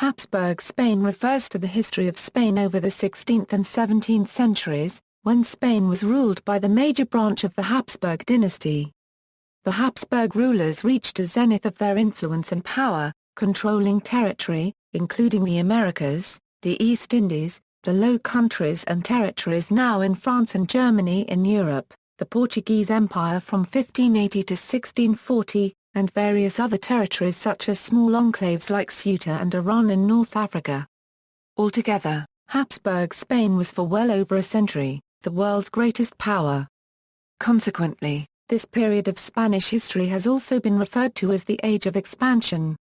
Habsburg Spain refers to the history of Spain over the 16th and 17th centuries, when Spain was ruled by the major branch of the Habsburg dynasty. The Habsburg rulers reached a zenith of their influence and power, controlling territory, including the Americas, the East Indies, the Low Countries and territories now in France and Germany in Europe, the Portuguese Empire from 1580 to 1640, and various other territories such as small enclaves like Ceuta and Oran in North Africa. Altogether, Habsburg Spain was for well over a century, the world's greatest power. Consequently, this period of Spanish history has also been referred to as the Age of Expansion.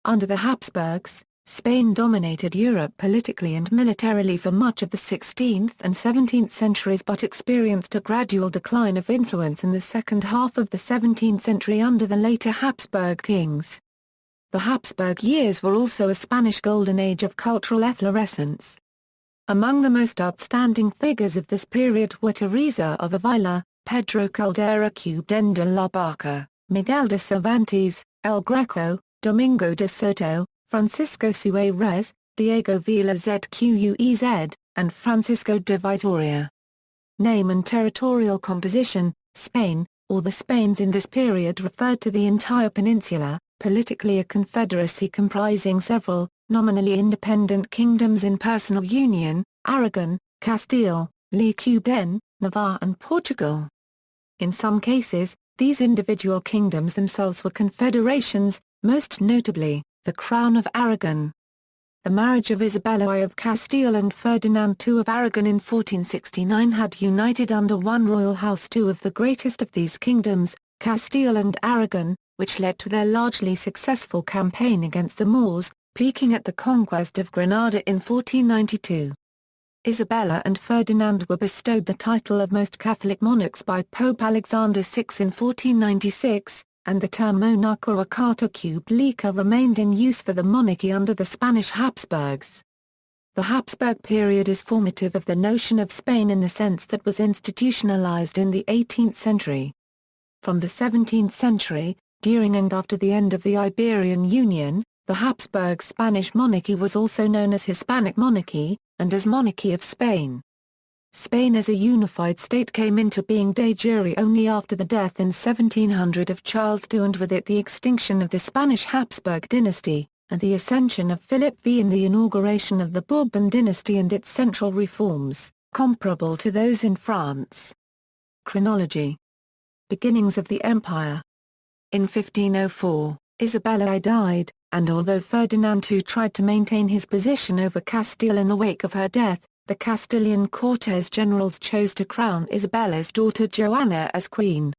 Under the Habsburgs, Spain dominated Europe politically and militarily for much of the 16th and 17th centuries but experienced a gradual decline of influence in the second half of the 17th century under the later Habsburg kings. The Habsburg years were also a Spanish golden age of cultural efflorescence. Among the most outstanding figures of this period were Teresa of Avila, Pedro Caldera Cubden de la Barca, Miguel de Cervantes, El Greco, Domingo de Soto, Francisco Suárez, Diego Vila Zquez, and Francisco de Vitoria. Name and territorial composition: Spain, or the Spains in this period referred to the entire peninsula, politically a confederacy comprising several, nominally independent kingdoms in personal union: Aragon, Castile, Ceuta, Navarre and Portugal. In some cases, these individual kingdoms themselves were confederations, most notably, the Crown of Aragon. The marriage of Isabella I of Castile and Ferdinand II of Aragon in 1469 had united under one royal house two of the greatest of these kingdoms, Castile and Aragon, which led to their largely successful campaign against the Moors, peaking at the conquest of Granada in 1492. Isabella and Ferdinand were bestowed the title of Most Catholic Monarchs by Pope Alexander VI in 1496, and the term monarca or carta publica remained in use for the monarchy under the Spanish Habsburgs. The Habsburg period is formative of the notion of Spain in the sense that was institutionalized in the 18th century. From the 17th century, during and after the end of the Iberian Union, the Habsburg Spanish monarchy was also known as Hispanic monarchy, and as Monarchy of Spain. Spain as a unified state came into being de jure only after the death in 1700 of Charles II and with it the extinction of the Spanish Habsburg dynasty, and the ascension of Philip V and the inauguration of the Bourbon dynasty and its central reforms, comparable to those in France. Chronology. Beginnings of the empire. In 1504, Isabella I died, and although Ferdinand II tried to maintain his position over Castile in the wake of her death, the Castilian Cortes generals chose to crown Isabella's daughter Joanna as queen.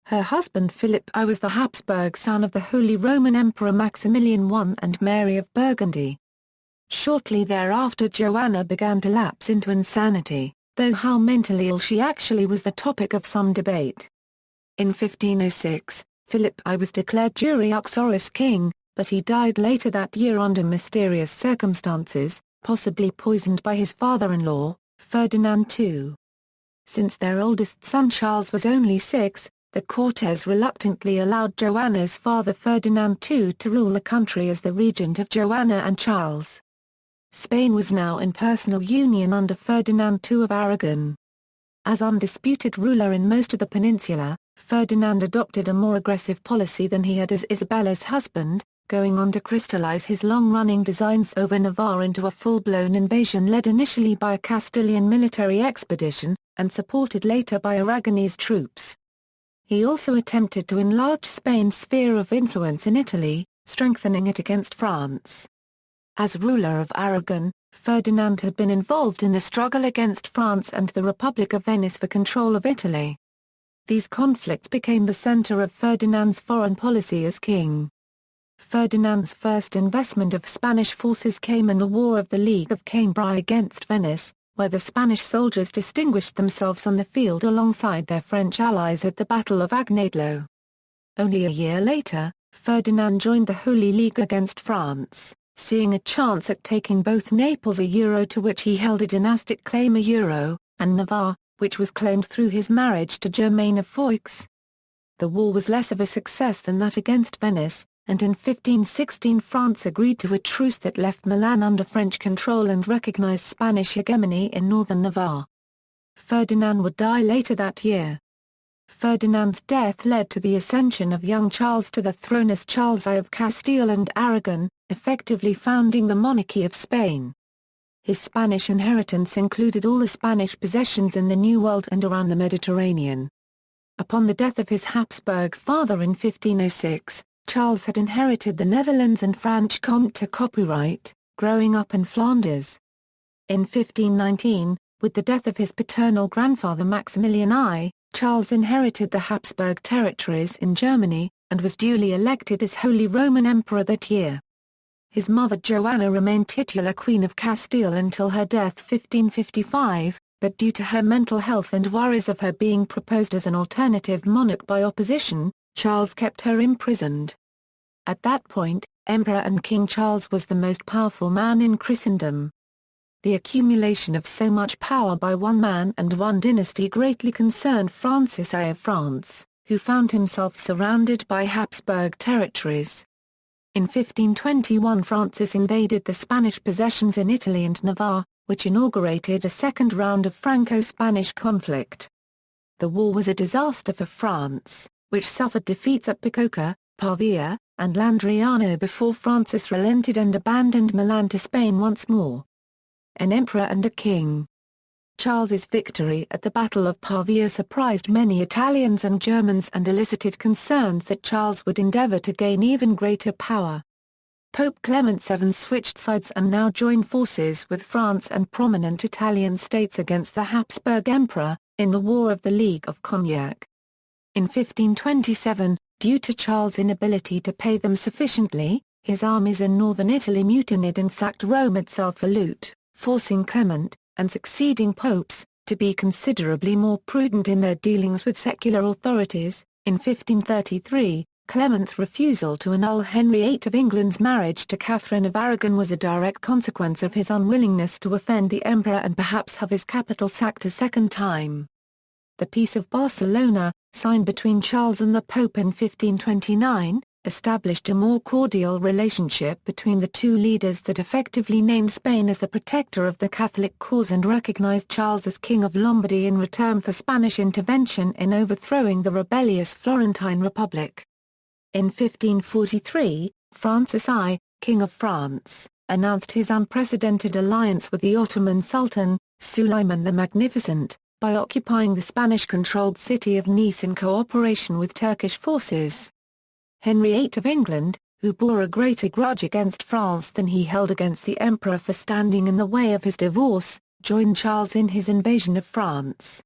Her husband Philip I was the Habsburg son of the Holy Roman Emperor Maximilian I and Mary of Burgundy. Shortly thereafter Joanna began to lapse into insanity, though how mentally ill she actually was the topic of some debate. In 1506, Philip I was declared jure uxoris king, but he died later that year under mysterious circumstances, possibly poisoned by his father-in-law, Ferdinand II. Since their oldest son Charles was only 6, the Cortes reluctantly allowed Joanna's father Ferdinand II to rule the country as the regent of Joanna and Charles. Spain was now in personal union under Ferdinand II of Aragon. As undisputed ruler in most of the peninsula, Ferdinand adopted a more aggressive policy than he had as Isabella's husband, going on to crystallize his long-running designs over Navarre into a full-blown invasion led initially by a Castilian military expedition, and supported later by Aragonese troops. He also attempted to enlarge Spain's sphere of influence in Italy, strengthening it against France. As ruler of Aragon, Ferdinand had been involved in the struggle against France and the Republic of Venice for control of Italy. These conflicts became the center of Ferdinand's foreign policy as king. Ferdinand's first investment of Spanish forces came in the War of the League of Cambrai against Venice, where the Spanish soldiers distinguished themselves on the field alongside their French allies at the Battle of Agnello. Only a year later, Ferdinand joined the Holy League against France, seeing a chance at taking both Naples to which he held a dynastic claim and Navarre, which was claimed through his marriage to Germaine of Foix. The war was less of a success than that against Venice, and in 1516 France agreed to a truce that left Milan under French control and recognized Spanish hegemony in northern Navarre. Ferdinand would die later that year. Ferdinand's death led to the ascension of young Charles to the throne as Charles I of Castile and Aragon, effectively founding the monarchy of Spain. His Spanish inheritance included all the Spanish possessions in the New World and around the Mediterranean. Upon the death of his Habsburg father in 1506, Charles had inherited the Netherlands and Franche-Comté copyright, growing up in Flanders. In 1519, with the death of his paternal grandfather Maximilian I, Charles inherited the Habsburg territories in Germany, and was duly elected as Holy Roman Emperor that year. His mother Joanna remained titular Queen of Castile until her death 1555, but due to her mental health and worries of her being proposed as an alternative monarch by opposition, Charles kept her imprisoned. At that point, Emperor and King Charles was the most powerful man in Christendom. The accumulation of so much power by one man and one dynasty greatly concerned Francis I of France, who found himself surrounded by Habsburg territories. In 1521 Francis invaded the Spanish possessions in Italy and Navarre, which inaugurated a second round of Franco-Spanish conflict. The war was a disaster for France, which suffered defeats at Bicocca, Pavia, and Landriano before Francis relented and abandoned Milan to Spain once more. An emperor and a king. Charles's victory at the Battle of Pavia surprised many Italians and Germans and elicited concerns that Charles would endeavor to gain even greater power. Pope Clement VII switched sides and now joined forces with France and prominent Italian states against the Habsburg Emperor, in the War of the League of Cognac. In 1527, due to Charles' inability to pay them sufficiently, his armies in northern Italy mutinied and sacked Rome itself for loot, forcing Clement, and succeeding popes, to be considerably more prudent in their dealings with secular authorities. In 1533, Clement's refusal to annul Henry VIII of England's marriage to Catherine of Aragon was a direct consequence of his unwillingness to offend the emperor and perhaps have his capital sacked a second time. The Peace of Barcelona, signed between Charles and the Pope in 1529, established a more cordial relationship between the two leaders that effectively named Spain as the protector of the Catholic cause and recognized Charles as King of Lombardy in return for Spanish intervention in overthrowing the rebellious Florentine Republic. In 1543, Francis I, King of France, announced his unprecedented alliance with the Ottoman Sultan, Suleiman the Magnificent, by occupying the Spanish-controlled city of Nice in cooperation with Turkish forces. Henry VIII of England, who bore a greater grudge against France than he held against the emperor for standing in the way of his divorce, joined Charles in his invasion of France.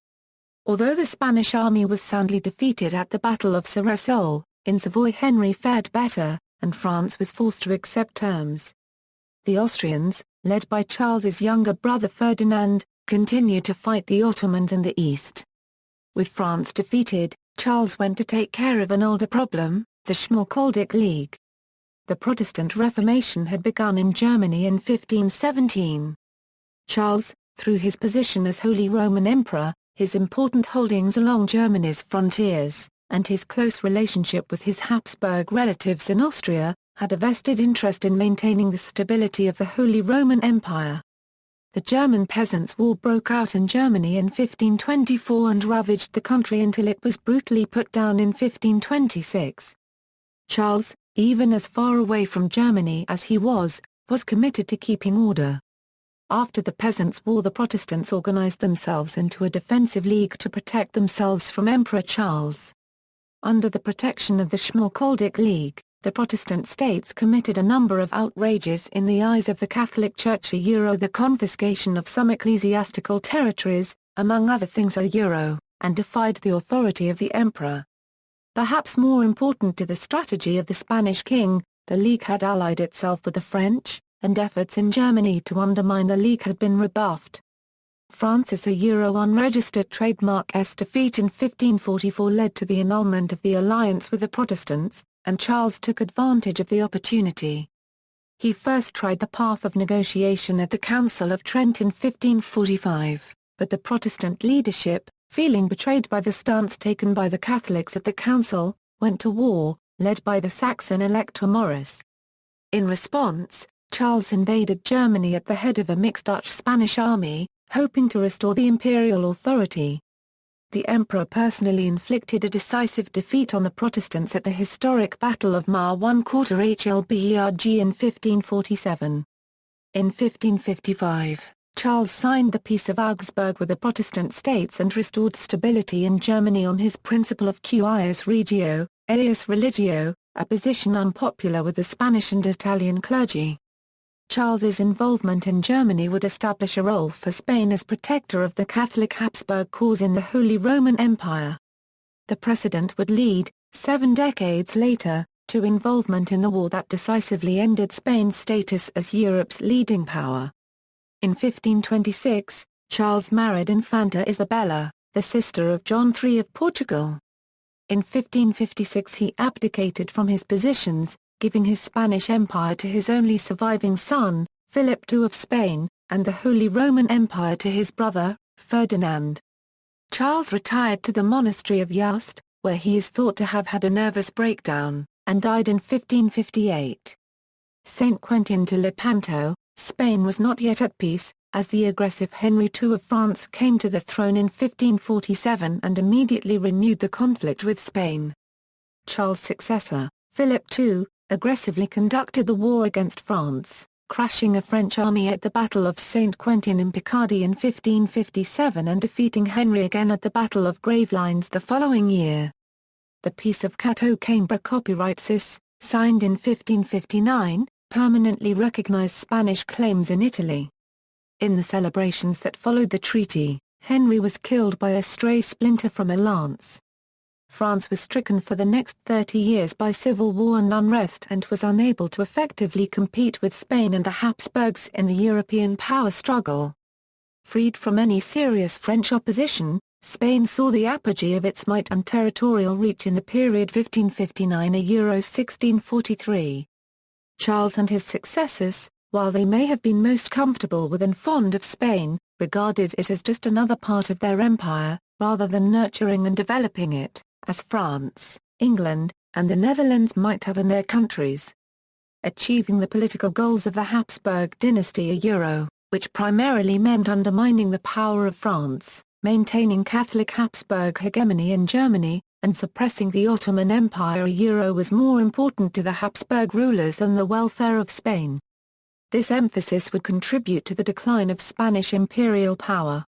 Although the Spanish army was soundly defeated at the Battle of Ceresole, in Savoy Henry fared better, and France was forced to accept terms. The Austrians, led by Charles's younger brother Ferdinand, continued to fight the Ottomans in the east. With France defeated, Charles went to take care of an older problem, the Schmalkaldic League. The Protestant Reformation had begun in Germany in 1517. Charles, through his position as Holy Roman Emperor, his important holdings along Germany's frontiers, and his close relationship with his Habsburg relatives in Austria, had a vested interest in maintaining the stability of the Holy Roman Empire. The German Peasants' War broke out in Germany in 1524 and ravaged the country until it was brutally put down in 1526. Charles, even as far away from Germany as he was committed to keeping order. After the Peasants' War, the Protestants organized themselves into a defensive league to protect themselves from Emperor Charles. Under the protection of the Schmalkaldic League, the Protestant states committed a number of outrages in the eyes of the Catholic Church, the confiscation of some ecclesiastical territories, among other things, and defied the authority of the emperor. Perhaps more important to the strategy of the Spanish king, the League had allied itself with the French, and efforts in Germany to undermine the League had been rebuffed. Francis' unregistered trademark's defeat in 1544 led to the annulment of the alliance with the Protestants, and Charles took advantage of the opportunity. He first tried the path of negotiation at the Council of Trent in 1545, but the Protestant leadership, feeling betrayed by the stance taken by the Catholics at the council, went to war, led by the Saxon Elector Maurice. In response, Charles invaded Germany at the head of a mixed Dutch-Spanish army, hoping to restore the imperial authority. The emperor personally inflicted a decisive defeat on the Protestants at the historic Battle of Mar 1/4 Hlberg in 1547. In 1555, Charles signed the Peace of Augsburg with the Protestant states and restored stability in Germany on his principle of cuius regio, eius religio, a position unpopular with the Spanish and Italian clergy. Charles's involvement in Germany would establish a role for Spain as protector of the Catholic Habsburg cause in the Holy Roman Empire. The precedent would lead, 7 decades later, to involvement in the war that decisively ended Spain's status as Europe's leading power. In 1526, Charles married Infanta Isabella, the sister of John III of Portugal. In 1556 he abdicated from his positions, giving his Spanish Empire to his only surviving son, Philip II of Spain, and the Holy Roman Empire to his brother, Ferdinand. Charles retired to the monastery of Yuste, where he is thought to have had a nervous breakdown, and died in 1558. Saint Quentin de Lepanto, Spain was not yet at peace, as the aggressive Henry II of France came to the throne in 1547 and immediately renewed the conflict with Spain. Charles' successor, Philip II, aggressively conducted the war against France, crashing a French army at the Battle of Saint Quentin in Picardy in 1557 and defeating Henry again at the Battle of Gravelines the following year. The Peace of Cateau-Cambrai copyright Cis, signed in 1559, permanently recognized Spanish claims in Italy. In the celebrations that followed the treaty, Henry was killed by a stray splinter from a lance. France was stricken for the next 30 years by civil war and unrest and was unable to effectively compete with Spain and the Habsburgs in the European power struggle. Freed from any serious French opposition, Spain saw the apogee of its might and territorial reach in the period 1559–1643. Charles and his successors, while they may have been most comfortable with and fond of Spain, regarded it as just another part of their empire, rather than nurturing and developing it, as France, England, and the Netherlands might have in their countries. Achieving the political goals of the Habsburg dynasty which primarily meant undermining the power of France, maintaining Catholic Habsburg hegemony in Germany, and suppressing the Ottoman Empire was more important to the Habsburg rulers than the welfare of Spain. This emphasis would contribute to the decline of Spanish imperial power.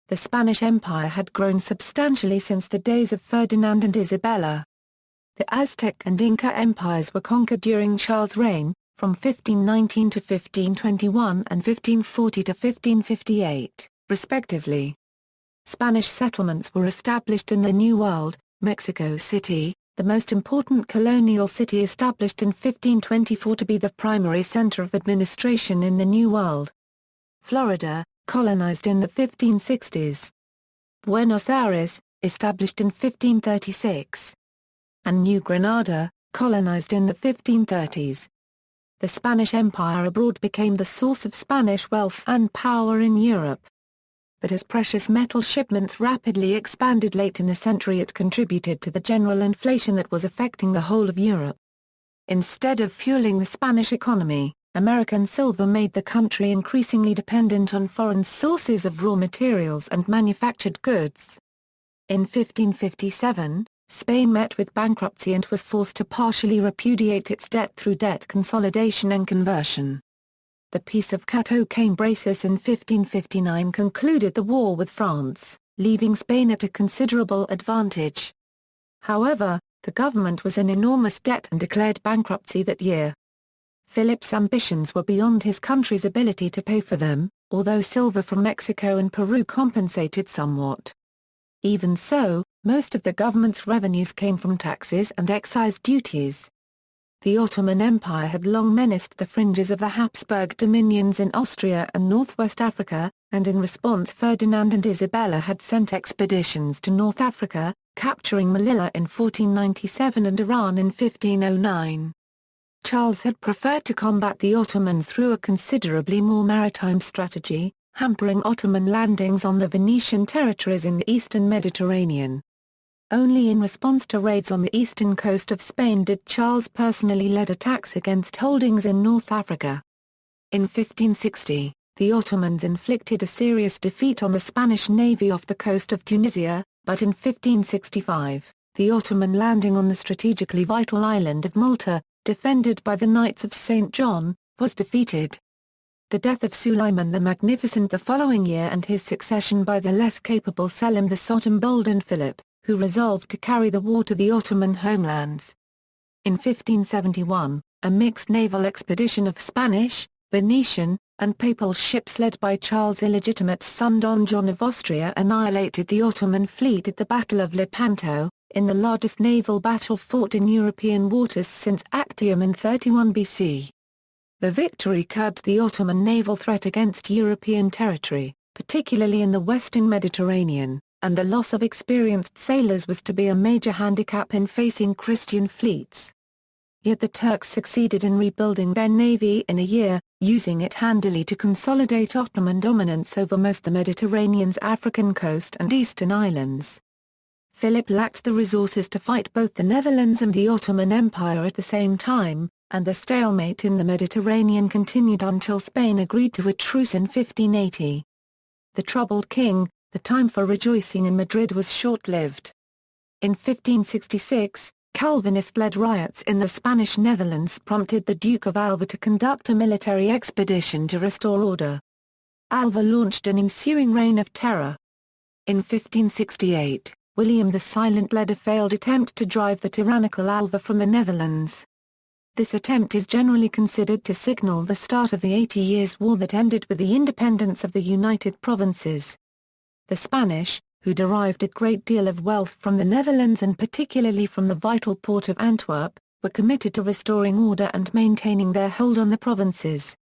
The Spanish Empire had grown substantially since the days of Ferdinand and Isabella. The Aztec and Inca empires were conquered during Charles' reign, from 1519 to 1521 and 1540 to 1558, respectively. Spanish settlements were established in the New World, Mexico City, the most important colonial city established in 1524 to be the primary center of administration in the New World. Florida, colonized in the 1560s. Buenos Aires, established in 1536. And New Granada, colonized in the 1530s. The Spanish Empire abroad became the source of Spanish wealth and power in Europe. But as precious metal shipments rapidly expanded late in the century, it contributed to the general inflation that was affecting the whole of Europe. Instead of fueling the Spanish economy, American silver made the country increasingly dependent on foreign sources of raw materials and manufactured goods. In 1557, Spain met with bankruptcy and was forced to partially repudiate its debt through debt consolidation and conversion. The Peace of Cateau-Cambrai in 1559 concluded the war with France, leaving Spain at a considerable advantage. However, the government was in enormous debt and declared bankruptcy that year. Philip's ambitions were beyond his country's ability to pay for them, although silver from Mexico and Peru compensated somewhat. Even so, most of the government's revenues came from taxes and excise duties. The Ottoman Empire had long menaced the fringes of the Habsburg dominions in Austria and northwest Africa, and in response Ferdinand and Isabella had sent expeditions to North Africa, capturing Melilla in 1497 and Oran in 1509. Charles had preferred to combat the Ottomans through a considerably more maritime strategy, hampering Ottoman landings on the Venetian territories in the eastern Mediterranean. Only in response to raids on the eastern coast of Spain did Charles personally lead attacks against holdings in North Africa. In 1560, the Ottomans inflicted a serious defeat on the Spanish navy off the coast of Tunisia, but in 1565, the Ottoman landing on the strategically vital island of Malta, defended by the Knights of St. John, was defeated. The death of Suleiman the Magnificent the following year and his succession by the less capable Selim the Sot emboldened Philip, who resolved to carry the war to the Ottoman homelands. In 1571, a mixed naval expedition of Spanish, Venetian, and Papal ships led by Charles' illegitimate son Don John of Austria annihilated the Ottoman fleet at the Battle of Lepanto, in the largest naval battle fought in European waters since Actium in 31 BC. The victory curbed the Ottoman naval threat against European territory, particularly in the western Mediterranean, and the loss of experienced sailors was to be a major handicap in facing Christian fleets. Yet the Turks succeeded in rebuilding their navy in a year, using it handily to consolidate Ottoman dominance over most the Mediterranean's African coast and eastern islands. Philip lacked the resources to fight both the Netherlands and the Ottoman Empire at the same time, and the stalemate in the Mediterranean continued until Spain agreed to a truce in 1580. The troubled king, the time for rejoicing in Madrid was short-lived. In 1566, Calvinist-led riots in the Spanish Netherlands prompted the Duke of Alva to conduct a military expedition to restore order. Alva launched an ensuing reign of terror. In 1568, William the Silent led a failed attempt to drive the tyrannical Alva from the Netherlands. This attempt is generally considered to signal the start of the 80 Years' War that ended with the independence of the United Provinces. The Spanish, who derived a great deal of wealth from the Netherlands and particularly from the vital port of Antwerp, were committed to restoring order and maintaining their hold on the provinces.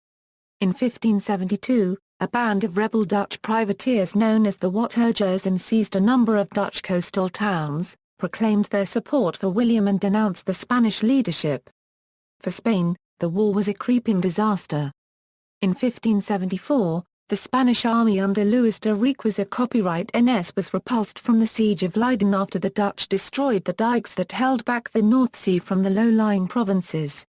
In 1572, a band of rebel Dutch privateers known as the Watergers seized a number of Dutch coastal towns, proclaimed their support for William and denounced the Spanish leadership. For Spain, the war was a creeping disaster. In 1574, the Spanish army under Luis de Requesa copyright NS was repulsed from the siege of Leiden after the Dutch destroyed the dikes that held back the North Sea from the low-lying provinces.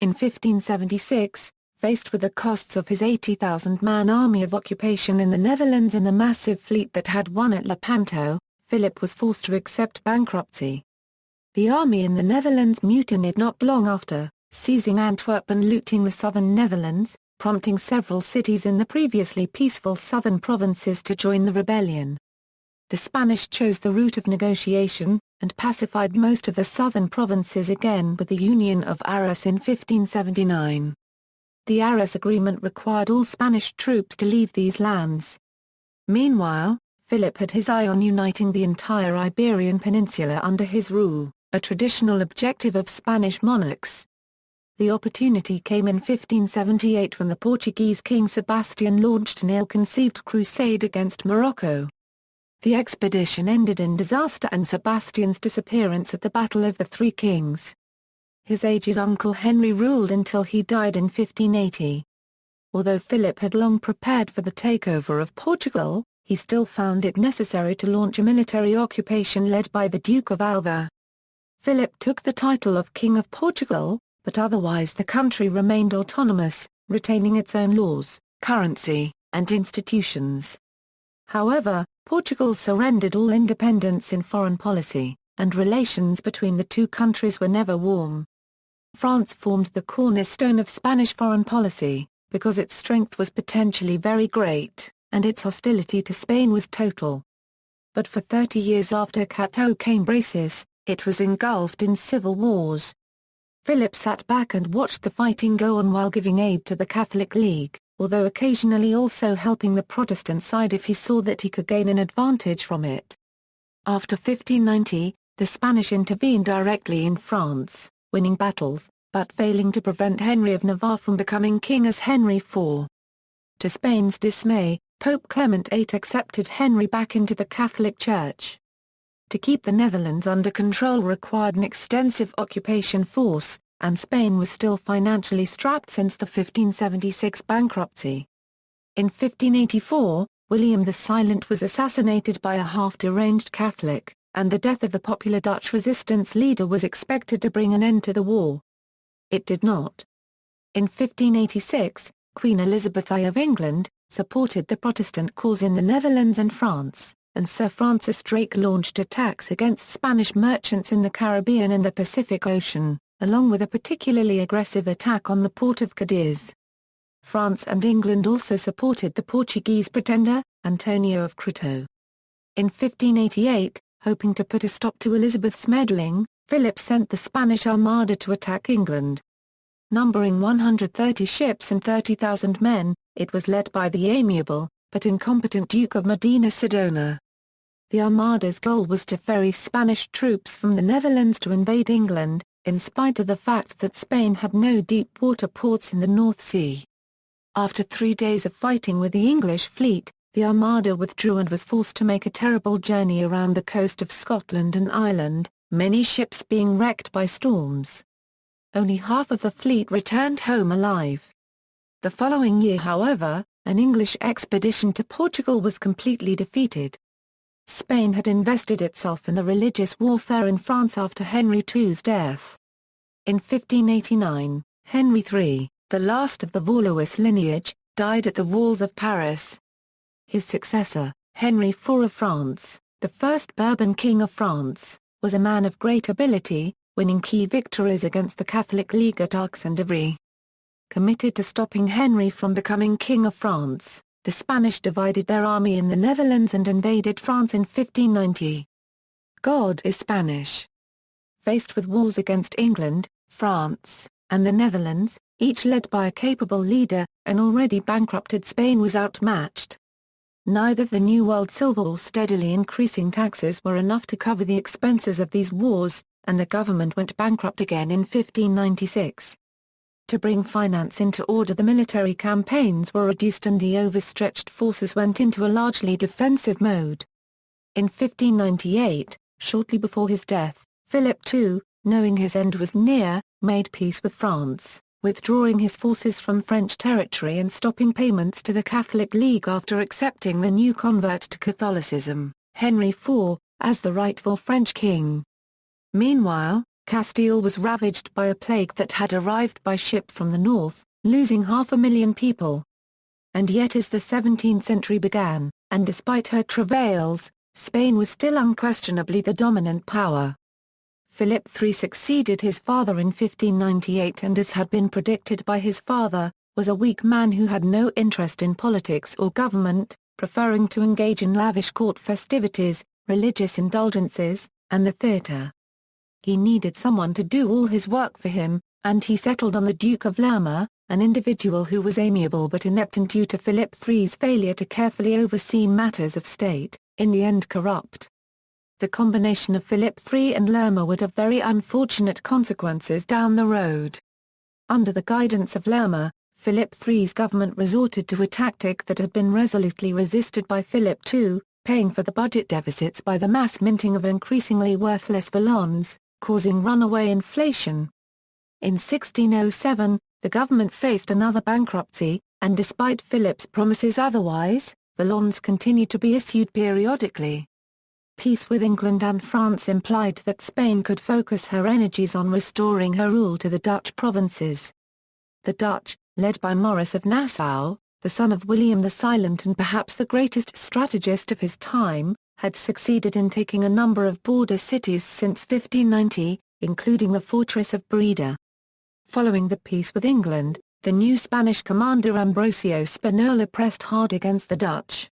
In 1576, faced with the costs of his 80,000-man army of occupation in the Netherlands and the massive fleet that had won at Lepanto, Philip was forced to accept bankruptcy. The army in the Netherlands mutinied not long after, seizing Antwerp and looting the southern Netherlands, prompting several cities in the previously peaceful southern provinces to join the rebellion. The Spanish chose the route of negotiation, and pacified most of the southern provinces again with the Union of Arras in 1579. The Arras Agreement required all Spanish troops to leave these lands. Meanwhile, Philip had his eye on uniting the entire Iberian Peninsula under his rule, a traditional objective of Spanish monarchs. The opportunity came in 1578 when the Portuguese King Sebastian launched an ill-conceived crusade against Morocco. The expedition ended in disaster and Sebastian's disappearance at the Battle of the Three Kings. His aged uncle Henry ruled until he died in 1580. Although Philip had long prepared for the takeover of Portugal, he still found it necessary to launch a military occupation led by the Duke of Alva. Philip took the title of King of Portugal, but otherwise the country remained autonomous, retaining its own laws, currency, and institutions. However, Portugal surrendered all independence in foreign policy, and relations between the two countries were never warm. France formed the cornerstone of Spanish foreign policy, because its strength was potentially very great, and its hostility to Spain was total. But for 30 years after Cateau Cambresis, it was engulfed in civil wars. Philip sat back and watched the fighting go on while giving aid to the Catholic League, although occasionally also helping the Protestant side if he saw that he could gain an advantage from it. After 1590, the Spanish intervened directly in France, winning battles, but failing to prevent Henry of Navarre from becoming king as Henry IV. To Spain's dismay, Pope Clement VIII accepted Henry back into the Catholic Church. To keep the Netherlands under control required an extensive occupation force, and Spain was still financially strapped since the 1576 bankruptcy. In 1584, William the Silent was assassinated by a half-deranged Catholic, and the death of the popular Dutch resistance leader was expected to bring an end to the war. It did not. In 1586, Queen Elizabeth I of England supported the Protestant cause in the Netherlands and France, and Sir Francis Drake launched attacks against Spanish merchants in the Caribbean and the Pacific Ocean, along with a particularly aggressive attack on the port of Cadiz. France and England also supported the Portuguese pretender, Antonio of Cruto. In 1588, hoping to put a stop to Elizabeth's meddling, Philip sent the Spanish Armada to attack England. Numbering 130 ships and 30,000 men, it was led by the amiable, but incompetent Duke of Medina Sidonia. The Armada's goal was to ferry Spanish troops from the Netherlands to invade England, in spite of the fact that Spain had no deep-water ports in the North Sea. After 3 days of fighting with the English fleet, the Armada withdrew and was forced to make a terrible journey around the coast of Scotland and Ireland, many ships being wrecked by storms. Only half of the fleet returned home alive. The following year, however, an English expedition to Portugal was completely defeated. Spain had invested itself in the religious warfare in France after Henry II's death. In 1589, Henry III, the last of the Valois lineage, died at the walls of Paris. His successor, Henry IV of France, the first Bourbon king of France, was a man of great ability, winning key victories against the Catholic League at Arques and Ivry. Committed to stopping Henry from becoming King of France, the Spanish divided their army in the Netherlands and invaded France in 1590. God is Spanish. Faced with wars against England, France, and the Netherlands, each led by a capable leader, an already bankrupted Spain was outmatched. Neither the New World silver or steadily increasing taxes were enough to cover the expenses of these wars, and the government went bankrupt again in 1596. To bring finance into order, the military campaigns were reduced and the overstretched forces went into a largely defensive mode. In 1598, shortly before his death, Philip II, knowing his end was near, made peace with France, withdrawing his forces from French territory and stopping payments to the Catholic League after accepting the new convert to Catholicism, Henry IV, as the rightful French king. Meanwhile, Castile was ravaged by a plague that had arrived by ship from the north, losing 500,000 people. And yet as the 17th century began, and despite her travails, Spain was still unquestionably the dominant power. Philip III succeeded his father in 1598 and, as had been predicted by his father, was a weak man who had no interest in politics or government, preferring to engage in lavish court festivities, religious indulgences, and the theatre. He needed someone to do all his work for him, and he settled on the Duke of Lerma, an individual who was amiable but inept and, due to Philip III's failure to carefully oversee matters of state, in the end corrupt. The combination of Philip III and Lerma would have very unfortunate consequences down the road. Under the guidance of Lerma, Philip III's government resorted to a tactic that had been resolutely resisted by Philip II, paying for the budget deficits by the mass minting of increasingly worthless vallons, causing runaway inflation. In 1607, the government faced another bankruptcy, and despite Philip's promises otherwise, vallons continued to be issued periodically. Peace with England and France implied that Spain could focus her energies on restoring her rule to the Dutch provinces. The Dutch, led by Maurice of Nassau, the son of William the Silent and perhaps the greatest strategist of his time, had succeeded in taking a number of border cities since 1590, including the fortress of Breda. Following the peace with England, the new Spanish commander Ambrosio Spinola pressed hard against the Dutch.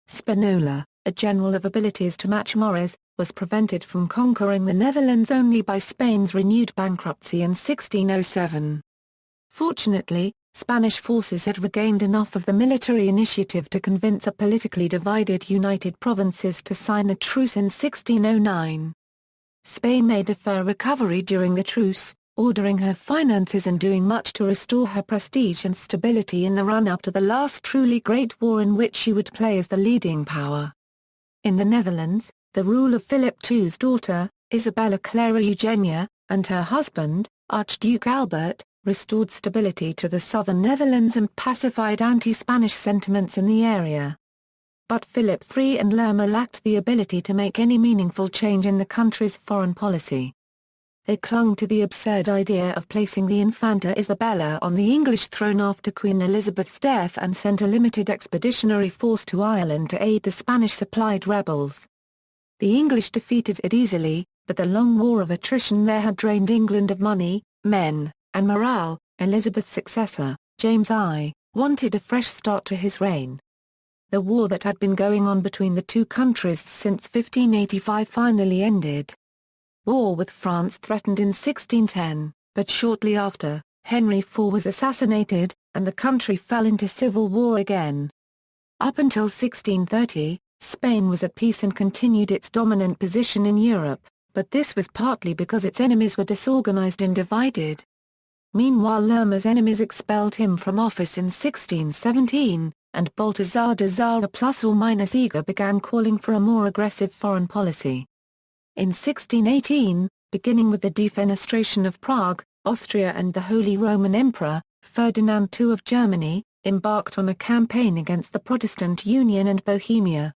Spinola, a general of abilities to match Maurice, was prevented from conquering the Netherlands only by Spain's renewed bankruptcy in 1607. Fortunately, Spanish forces had regained enough of the military initiative to convince a politically divided United Provinces to sign a truce in 1609. Spain made a fair recovery during the truce, ordering her finances and doing much to restore her prestige and stability in the run-up to the last truly great war in which she would play as the leading power. In the Netherlands, the rule of Philip II's daughter, Isabella Clara Eugenia, and her husband, Archduke Albert, restored stability to the southern Netherlands and pacified anti-Spanish sentiments in the area. But Philip III and Lerma lacked the ability to make any meaningful change in the country's foreign policy. They clung to the absurd idea of placing the Infanta Isabella on the English throne after Queen Elizabeth's death and sent a limited expeditionary force to Ireland to aid the Spanish-supplied rebels. The English defeated it easily, but the long war of attrition there had drained England of money, men, and morale. Elizabeth's successor, James I, wanted a fresh start to his reign. The war that had been going on between the two countries since 1585 finally ended. War with France threatened in 1610, but shortly after, Henry IV was assassinated, and the country fell into civil war again. Up until 1630, Spain was at peace and continued its dominant position in Europe, but this was partly because its enemies were disorganized and divided. Meanwhile, Lerma's enemies expelled him from office in 1617, and Balthazar de Zara ± eager began calling for a more aggressive foreign policy. In 1618, beginning with the defenestration of Prague, Austria and the Holy Roman Emperor, Ferdinand II of Germany, embarked on a campaign against the Protestant Union and Bohemia.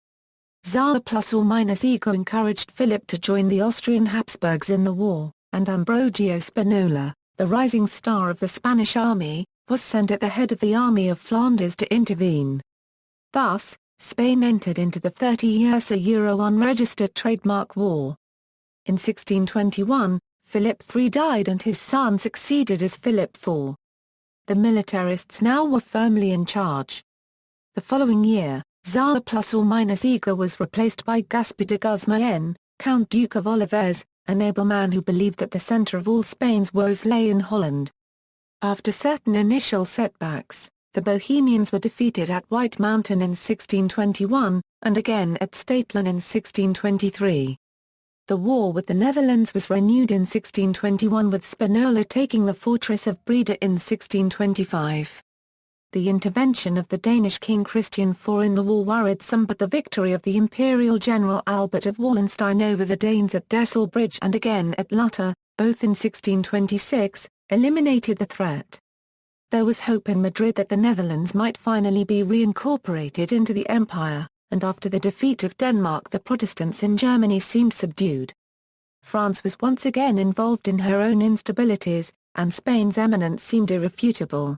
Zara ± eager encouraged Philip to join the Austrian Habsburgs in the war, and Ambrogio Spinola, the rising star of the Spanish army, was sent at the head of the Army of Flanders to intervene. Thus, Spain entered into the 30-year unregistered trademark war. In 1621, Philip III died and his son succeeded as Philip IV. The militarists now were firmly in charge. The following year, Zara ± eager was replaced by Gaspar de Guzmán, Count Duke of Olivares, an able man who believed that the center of all Spain's woes lay in Holland. After certain initial setbacks, the Bohemians were defeated at White Mountain in 1621, and again at Statelin in 1623. The war with the Netherlands was renewed in 1621 with Spinola taking the fortress of Breda in 1625. The intervention of the Danish king Christian IV in the war worried some, but the victory of the imperial general Albert of Wallenstein over the Danes at Dessau Bridge and again at Lutter, both in 1626, eliminated the threat. There was hope in Madrid that the Netherlands might finally be reincorporated into the empire, and after the defeat of Denmark the Protestants in Germany seemed subdued. France was once again involved in her own instabilities, and Spain's eminence seemed irrefutable.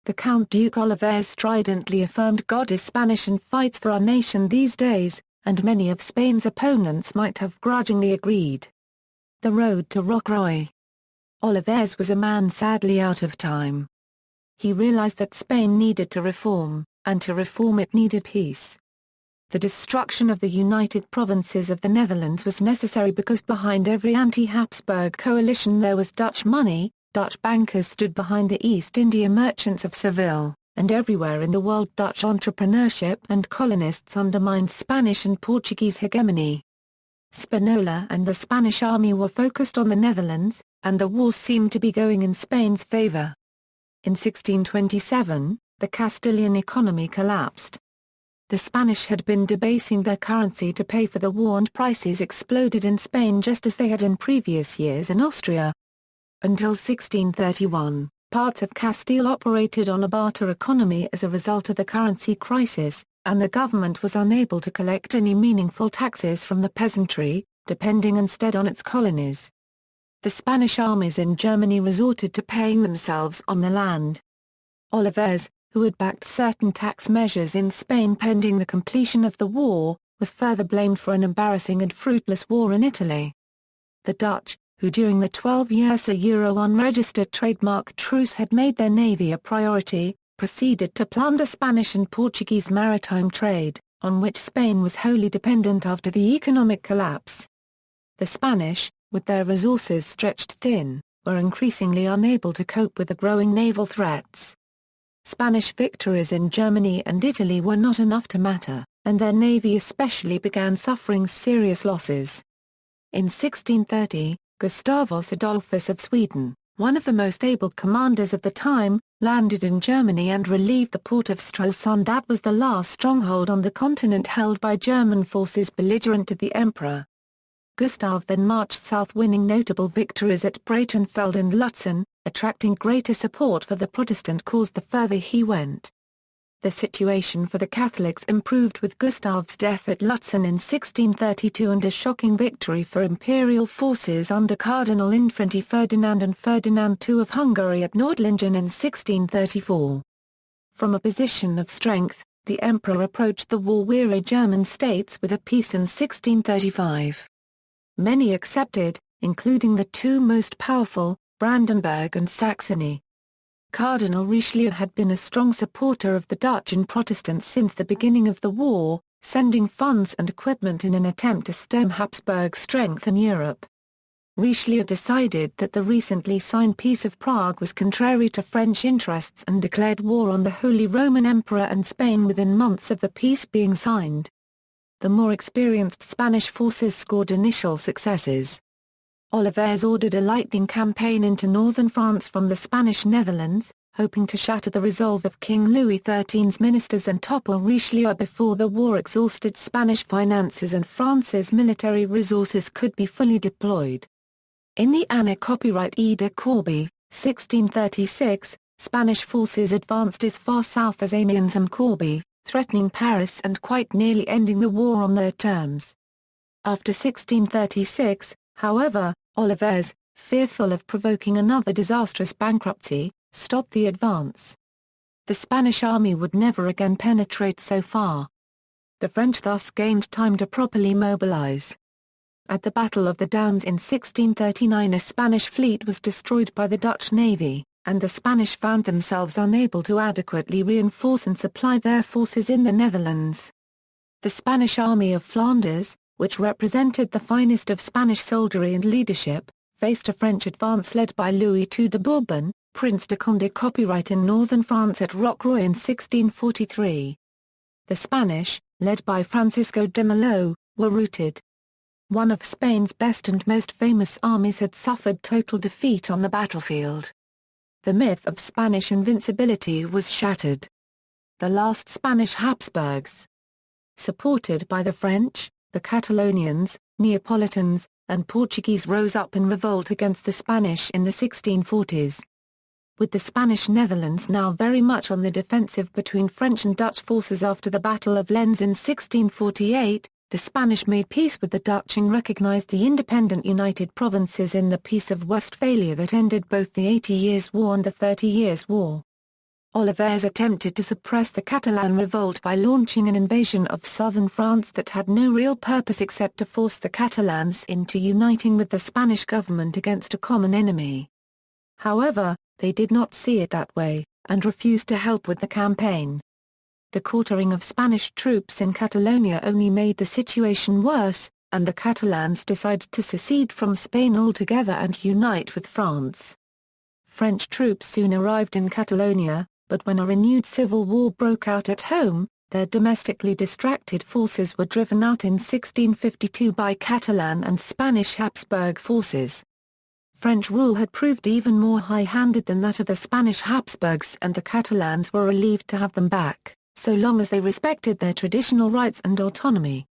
The Count Duke Olivares stridently affirmed God is Spanish and fights for our nation these days, and many of Spain's opponents might have grudgingly agreed. The road to Rocroi. Olivares was a man sadly out of time. He realized that Spain needed to reform, and to reform it needed peace. The destruction of the United Provinces of the Netherlands was necessary because behind every anti-Habsburg coalition there was Dutch money. Dutch bankers stood behind the East India merchants of Seville, and everywhere in the world Dutch entrepreneurship and colonists undermined Spanish and Portuguese hegemony. Spinola and the Spanish army were focused on the Netherlands, and the war seemed to be going in Spain's favor. In 1627, the Castilian economy collapsed. The Spanish had been debasing their currency to pay for the war and prices exploded in Spain just as they had in previous years in Austria. Until 1631, parts of Castile operated on a barter economy as a result of the currency crisis, and the government was unable to collect any meaningful taxes from the peasantry, depending instead on its colonies. The Spanish armies in Germany resorted to paying themselves on the land. Olivares, who had backed certain tax measures in Spain pending the completion of the war, was further blamed for an embarrassing and fruitless war in Italy. The Dutch, who during the 12-year unregistered trademark truce had made their navy a priority, proceeded to plunder Spanish and Portuguese maritime trade, on which Spain was wholly dependent after the economic collapse. The Spanish, with their resources stretched thin, were increasingly unable to cope with the growing naval threats. Spanish victories in Germany and Italy were not enough to matter, and their navy especially began suffering serious losses. In 1630, Gustavus Adolphus of Sweden, one of the most able commanders of the time, landed in Germany and relieved the port of Stralsund that was the last stronghold on the continent held by German forces belligerent to the emperor. Gustav then marched south winning notable victories at Breitenfeld and Lutzen, attracting greater support for the Protestant cause the further he went. The situation for the Catholics improved with Gustav's death at Lutzen in 1632 and a shocking victory for imperial forces under Cardinal Infante Ferdinand and Ferdinand II of Hungary at Nordlingen in 1634. From a position of strength, the emperor approached the war-weary German states with a peace in 1635. Many accepted, including the two most powerful, Brandenburg and Saxony. Cardinal Richelieu had been a strong supporter of the Dutch and Protestants since the beginning of the war, sending funds and equipment in an attempt to stem Habsburg strength in Europe. Richelieu decided that the recently signed Peace of Prague was contrary to French interests and declared war on the Holy Roman Emperor and Spain within months of the peace being signed. The more experienced Spanish forces scored initial successes. Olivares ordered a lightning campaign into northern France from the Spanish Netherlands, hoping to shatter the resolve of King Louis XIII's ministers and topple Richelieu before the war exhausted Spanish finances and France's military resources could be fully deployed. In the Anna Copyright de Corbie, 1636, Spanish forces advanced as far south as Amiens and Corbie, threatening Paris and quite nearly ending the war on their terms. After 1636, however, Olivares, fearful of provoking another disastrous bankruptcy, stopped the advance. The Spanish army would never again penetrate so far. The French thus gained time to properly mobilize. At the Battle of the Downs in 1639 a Spanish fleet was destroyed by the Dutch navy, and the Spanish found themselves unable to adequately reinforce and supply their forces in the Netherlands. The Spanish Army of Flanders, which represented the finest of Spanish soldiery and leadership, faced a French advance led by Louis II de Bourbon, Prince de Condé copyright in northern France at Rocroi in 1643. The Spanish, led by Francisco de Mello, were routed. One of Spain's best and most famous armies had suffered total defeat on the battlefield. The myth of Spanish invincibility was shattered. The last Spanish Habsburgs. Supported by the French, the Catalonians, Neapolitans, and Portuguese rose up in revolt against the Spanish in the 1640s. With the Spanish Netherlands now very much on the defensive between French and Dutch forces after the Battle of Lens in 1648, the Spanish made peace with the Dutch and recognized the independent United Provinces in the Peace of Westphalia that ended both the 80 Years' War and the 30 Years' War. Olivares attempted to suppress the Catalan revolt by launching an invasion of southern France that had no real purpose except to force the Catalans into uniting with the Spanish government against a common enemy. However, they did not see it that way, and refused to help with the campaign. The quartering of Spanish troops in Catalonia only made the situation worse, and the Catalans decided to secede from Spain altogether and unite with France. French troops soon arrived in Catalonia, but when a renewed civil war broke out at home, their domestically distracted forces were driven out in 1652 by Catalan and Spanish Habsburg forces. French rule had proved even more high-handed than that of the Spanish Habsburgs, and the Catalans were relieved to have them back, so long as they respected their traditional rights and autonomy.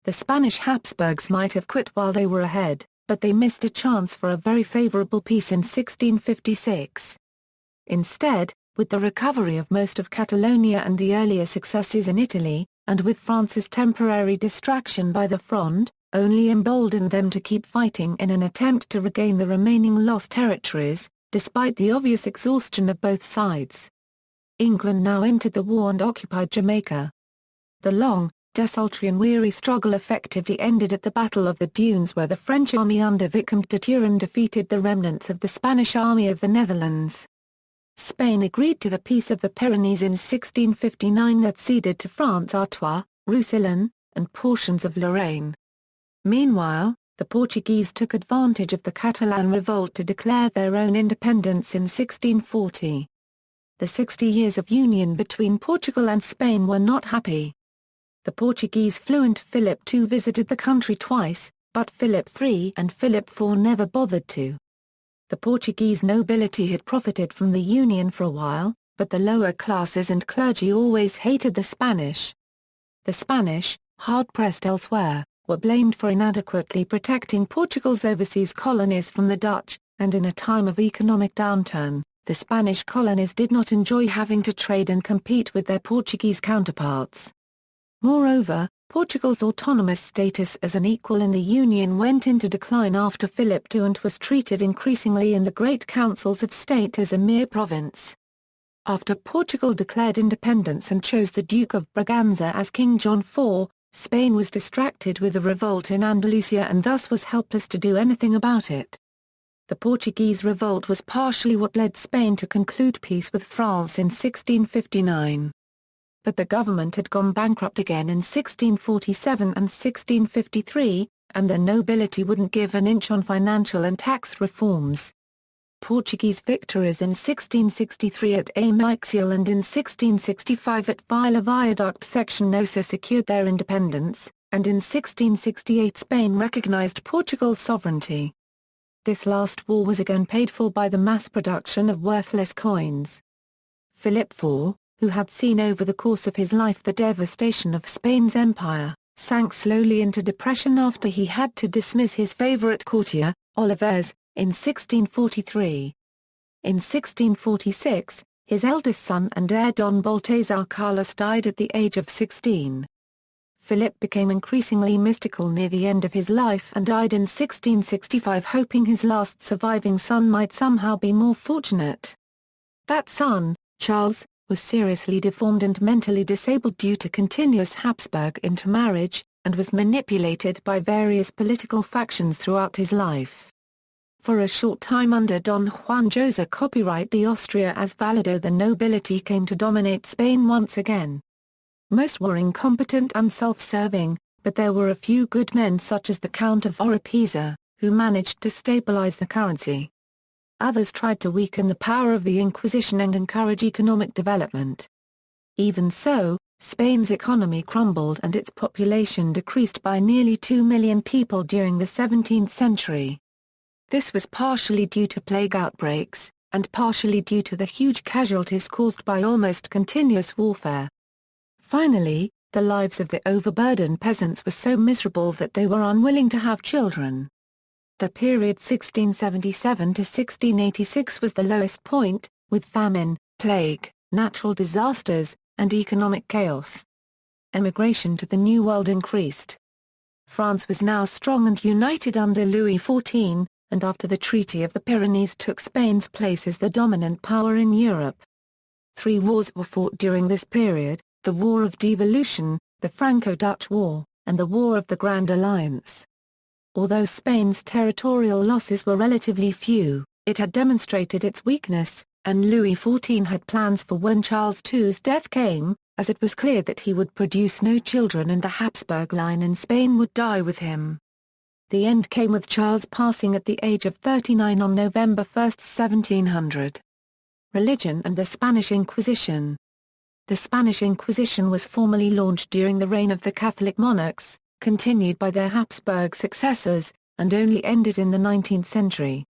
The Spanish Habsburgs might have quit while they were ahead, but they missed a chance for a very favorable peace in 1656. Instead, with the recovery of most of Catalonia and the earlier successes in Italy, and with France's temporary distraction by the Fronde, only emboldened them to keep fighting in an attempt to regain the remaining lost territories, despite the obvious exhaustion of both sides. England now entered the war and occupied Jamaica. The long, desultory and weary struggle effectively ended at the Battle of the Dunes, where the French army under Vicomte de Turenne defeated the remnants of the Spanish army of the Netherlands. Spain agreed to the Peace of the Pyrenees in 1659 that ceded to France Artois, Roussillon, and portions of Lorraine. Meanwhile, the Portuguese took advantage of the Catalan revolt to declare their own independence in 1640. The 60 years of union between Portugal and Spain were not happy. The Portuguese fluent Philip II visited the country twice, but Philip III and Philip IV never bothered to. The Portuguese nobility had profited from the union for a while, but the lower classes and clergy always hated the Spanish. The Spanish, hard-pressed elsewhere, were blamed for inadequately protecting Portugal's overseas colonies from the Dutch, and in a time of economic downturn, the Spanish colonies did not enjoy having to trade and compete with their Portuguese counterparts. Moreover, Portugal's autonomous status as an equal in the Union went into decline after Philip II and was treated increasingly in the great councils of state as a mere province. After Portugal declared independence and chose the Duke of Braganza as King John IV, Spain was distracted with a revolt in Andalusia and thus was helpless to do anything about it. The Portuguese revolt was partially what led Spain to conclude peace with France in 1659. But the government had gone bankrupt again in 1647 and 1653, and the nobility wouldn't give an inch on financial and tax reforms. Portuguese victories in 1663 at Ameixal and in 1665 at Vila Viaduct Section Nosa secured their independence, and in 1668 Spain recognized Portugal's sovereignty. This last war was again paid for by the mass production of worthless coins. Philip IV, who had seen over the course of his life the devastation of Spain's empire, sank slowly into depression after he had to dismiss his favorite courtier, Olivares, in 1643. In 1646, his eldest son and heir Don Baltasar Carlos died at the age of 16. Philip became increasingly mystical near the end of his life and died in 1665, hoping his last surviving son might somehow be more fortunate. That son, Charles, was seriously deformed and mentally disabled due to continuous Habsburg intermarriage, and was manipulated by various political factions throughout his life. For a short time under Don Juan José Copyright de Austria as Valido, the nobility came to dominate Spain once again. Most were incompetent and self-serving, but there were a few good men such as the Count of Oropesa, who managed to stabilize the currency. Others tried to weaken the power of the Inquisition and encourage economic development. Even so, Spain's economy crumbled and its population decreased by nearly 2 million people during the 17th century. This was partially due to plague outbreaks, and partially due to the huge casualties caused by almost continuous warfare. Finally, the lives of the overburdened peasants were so miserable that they were unwilling to have children. The period 1677 to 1686 was the lowest point, with famine, plague, natural disasters, and economic chaos. Emigration to the New World increased. France was now strong and united under Louis XIV, and after the Treaty of the Pyrenees took Spain's place as the dominant power in Europe. 3 wars were fought during this period: the War of Devolution, the Franco-Dutch War, and the War of the Grand Alliance. Although Spain's territorial losses were relatively few, it had demonstrated its weakness, and Louis XIV had plans for when Charles II's death came, as it was clear that he would produce no children and the Habsburg line in Spain would die with him. The end came with Charles passing at the age of 39 on November 1, 1700. Religion and the Spanish Inquisition. The Spanish Inquisition was formally launched during the reign of the Catholic monarchs, continued by their Habsburg successors, and only ended in the 19th century.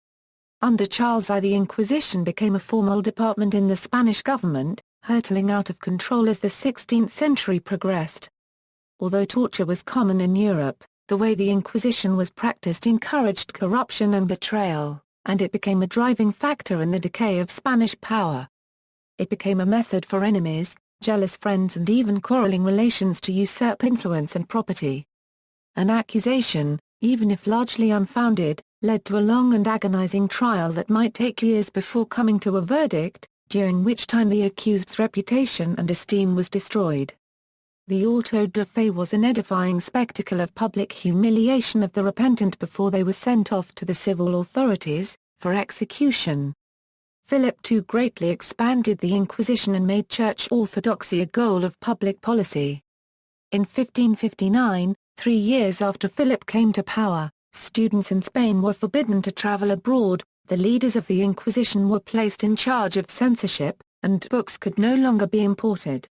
Under Charles I, the Inquisition became a formal department in the Spanish government, hurtling out of control as the 16th century progressed. Although torture was common in Europe, the way the Inquisition was practiced encouraged corruption and betrayal, and it became a driving factor in the decay of Spanish power. It became a method for enemies, jealous friends and even quarreling relations to usurp influence and property. An accusation, even if largely unfounded, led to a long and agonizing trial that might take years before coming to a verdict, during which time the accused's reputation and esteem was destroyed. The auto de fe was an edifying spectacle of public humiliation of the repentant before they were sent off to the civil authorities, for execution. Philip II greatly expanded the Inquisition and made church orthodoxy a goal of public policy. In 1559, 3 years after Philip came to power, students in Spain were forbidden to travel abroad, the leaders of the Inquisition were placed in charge of censorship, and books could no longer be imported.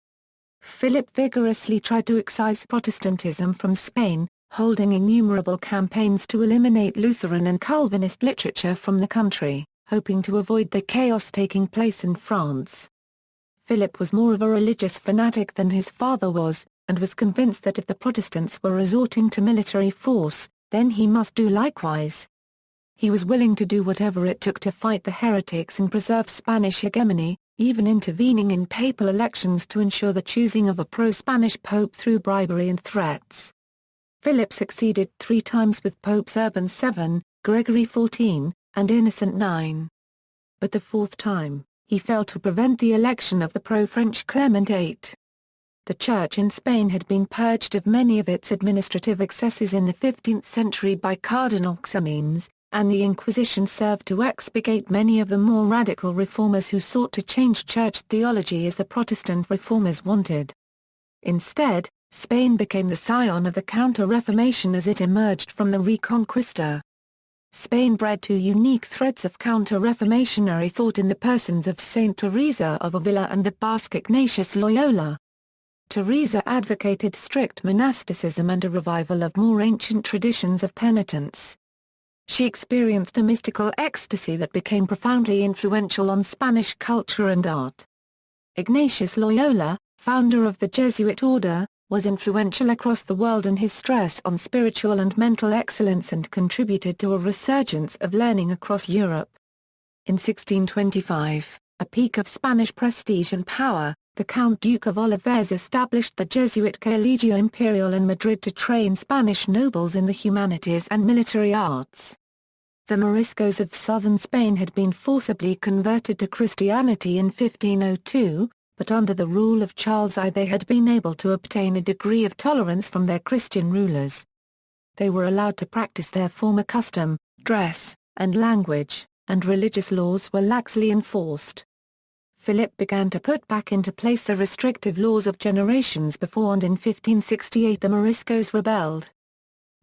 Philip vigorously tried to excise Protestantism from Spain, holding innumerable campaigns to eliminate Lutheran and Calvinist literature from the country, hoping to avoid the chaos taking place in France. Philip was more of a religious fanatic than his father was, and was convinced that if the Protestants were resorting to military force, then he must do likewise. He was willing to do whatever it took to fight the heretics and preserve Spanish hegemony, even intervening in papal elections to ensure the choosing of a pro-Spanish pope through bribery and threats. Philip succeeded 3 times with Popes Urban VII, Gregory XIV, and Innocent IX. But the 4th time, he failed to prevent the election of the pro-French Clement VIII. The Church in Spain had been purged of many of its administrative excesses in the 15th century by Cardinal Ximenes, and the Inquisition served to expurgate many of the more radical reformers who sought to change church theology as the Protestant reformers wanted. Instead, Spain became the scion of the Counter-Reformation as it emerged from the Reconquista. Spain bred 2 unique threads of counter-reformationary thought in the persons of Saint Teresa of Avila and the Basque Ignatius Loyola. Teresa advocated strict monasticism and a revival of more ancient traditions of penitence. She experienced a mystical ecstasy that became profoundly influential on Spanish culture and art. Ignatius Loyola, founder of the Jesuit order, was influential across the world in his stress on spiritual and mental excellence and contributed to a resurgence of learning across Europe. In 1625, a peak of Spanish prestige and power, the Count Duke of Olivares established the Jesuit Colegio Imperial in Madrid to train Spanish nobles in the humanities and military arts. The Moriscos of southern Spain had been forcibly converted to Christianity in 1502, but under the rule of Charles I they had been able to obtain a degree of tolerance from their Christian rulers. They were allowed to practice their former custom, dress, and language, and religious laws were laxly enforced. Philip began to put back into place the restrictive laws of generations before, and in 1568 the Moriscos rebelled.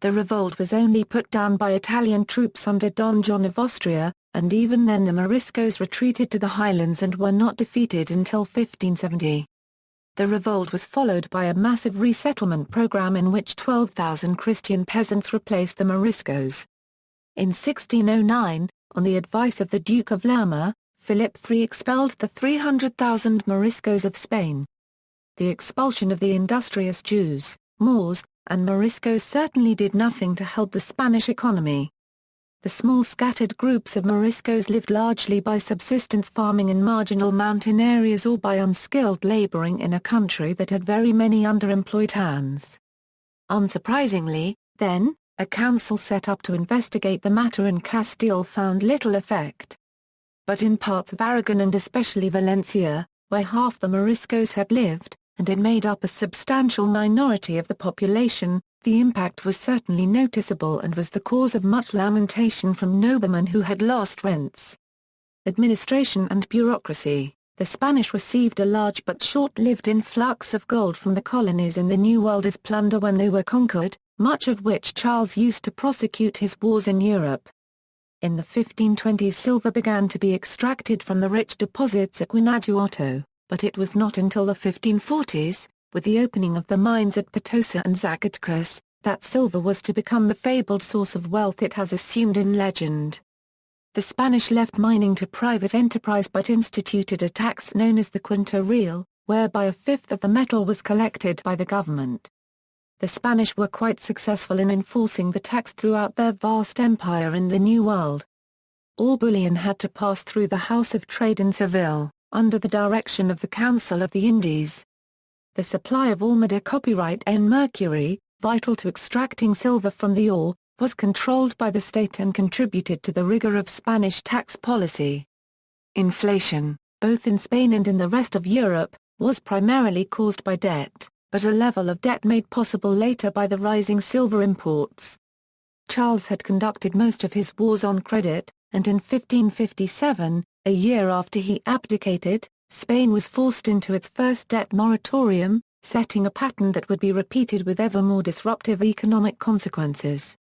The revolt was only put down by Italian troops under Don John of Austria, and even then the Moriscos retreated to the highlands and were not defeated until 1570. The revolt was followed by a massive resettlement program in which 12,000 Christian peasants replaced the Moriscos. In 1609, on the advice of the Duke of Lerma, Philip III expelled the 300,000 Moriscos of Spain. The expulsion of the industrious Jews, Moors, and Moriscos certainly did nothing to help the Spanish economy. The small scattered groups of Moriscos lived largely by subsistence farming in marginal mountain areas or by unskilled laboring in a country that had very many underemployed hands. Unsurprisingly, then, a council set up to investigate the matter in Castile found little effect. But in parts of Aragon and especially Valencia, where half the Moriscos had lived, and had made up a substantial minority of the population, the impact was certainly noticeable and was the cause of much lamentation from noblemen who had lost rents. Administration and bureaucracy. The Spanish received a large but short-lived influx of gold from the colonies in the New World as plunder when they were conquered, much of which Charles used to prosecute his wars in Europe. In the 1520s silver began to be extracted from the rich deposits at Guanajuato, but it was not until the 1540s, with the opening of the mines at Potosi and Zacatecas, that silver was to become the fabled source of wealth it has assumed in legend. The Spanish left mining to private enterprise but instituted a tax known as the quinto real, whereby a fifth of the metal was collected by the government. The Spanish were quite successful in enforcing the tax throughout their vast empire in the New World. All bullion had to pass through the House of Trade in Seville, under the direction of the Council of the Indies. The supply of Almeida copyright N mercury, vital to extracting silver from the ore, was controlled by the state and contributed to the rigor of Spanish tax policy. Inflation, both in Spain and in the rest of Europe, was primarily caused by debt, but a level of debt made possible later by the rising silver imports. Charles had conducted most of his wars on credit, and in 1557, a year after he abdicated, Spain was forced into its first debt moratorium, setting a pattern that would be repeated with ever more disruptive economic consequences.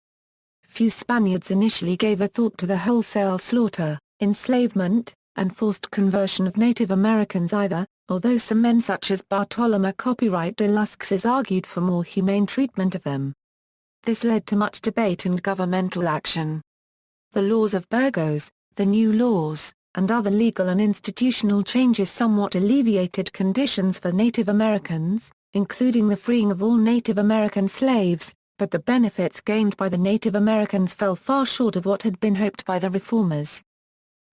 Few Spaniards initially gave a thought to the wholesale slaughter, enslavement, and forced conversion of Native Americans either, although some men such as Bartolomé Copyright de Lascaux argued for more humane treatment of them. This led to much debate and governmental action. The laws of Burgos, the new laws, and other legal and institutional changes somewhat alleviated conditions for Native Americans, including the freeing of all Native American slaves, but the benefits gained by the Native Americans fell far short of what had been hoped by the reformers.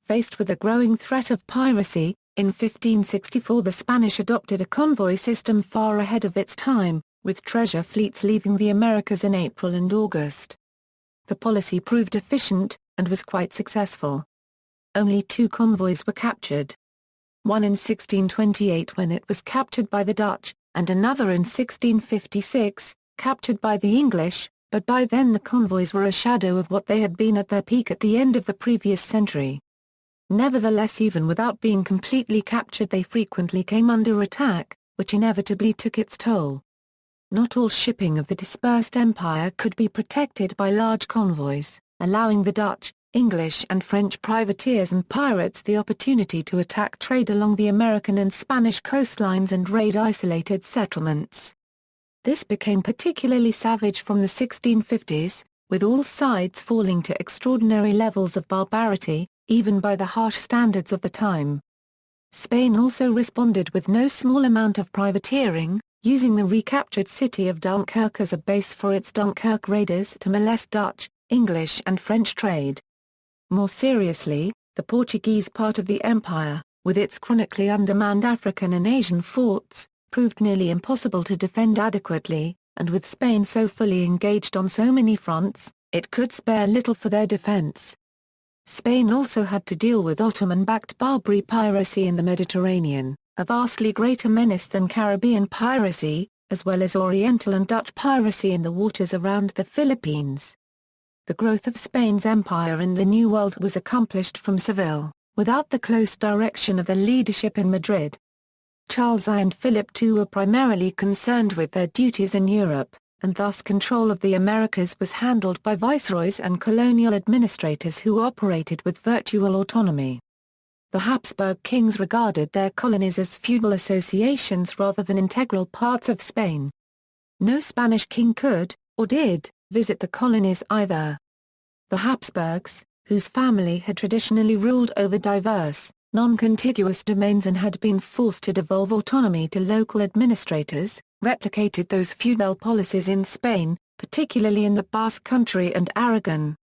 Faced with a growing threat of piracy, in 1564 the Spanish adopted a convoy system far ahead of its time, with treasure fleets leaving the Americas in April and August. The policy proved efficient, and was quite successful. Only 2 convoys were captured. One in 1628 when it was captured by the Dutch, and another in 1656, captured by the English, but by then the convoys were a shadow of what they had been at their peak at the end of the previous century. Nevertheless, even without being completely captured, they frequently came under attack, which inevitably took its toll. Not all shipping of the dispersed empire could be protected by large convoys, allowing the Dutch, English and French privateers and pirates the opportunity to attack trade along the American and Spanish coastlines and raid isolated settlements. This became particularly savage from the 1650s, with all sides falling to extraordinary levels of barbarity, even by the harsh standards of the time. Spain also responded with no small amount of privateering, using the recaptured city of Dunkirk as a base for its Dunkirk raiders to molest Dutch, English and French trade. More seriously, the Portuguese part of the empire, with its chronically undermanned African and Asian forts, proved nearly impossible to defend adequately, and with Spain so fully engaged on so many fronts, it could spare little for their defense. Spain also had to deal with Ottoman-backed Barbary piracy in the Mediterranean, a vastly greater menace than Caribbean piracy, as well as Oriental and Dutch piracy in the waters around the Philippines. The growth of Spain's empire in the New World was accomplished from Seville, without the close direction of the leadership in Madrid. Charles I and Philip II were primarily concerned with their duties in Europe, and thus control of the Americas was handled by viceroys and colonial administrators who operated with virtual autonomy. The Habsburg kings regarded their colonies as feudal associations rather than integral parts of Spain. No Spanish king could, or did, visit the colonies either. The Habsburgs, whose family had traditionally ruled over diverse, non-contiguous domains and had been forced to devolve autonomy to local administrators, replicated those feudal policies in Spain, particularly in the Basque Country and Aragon.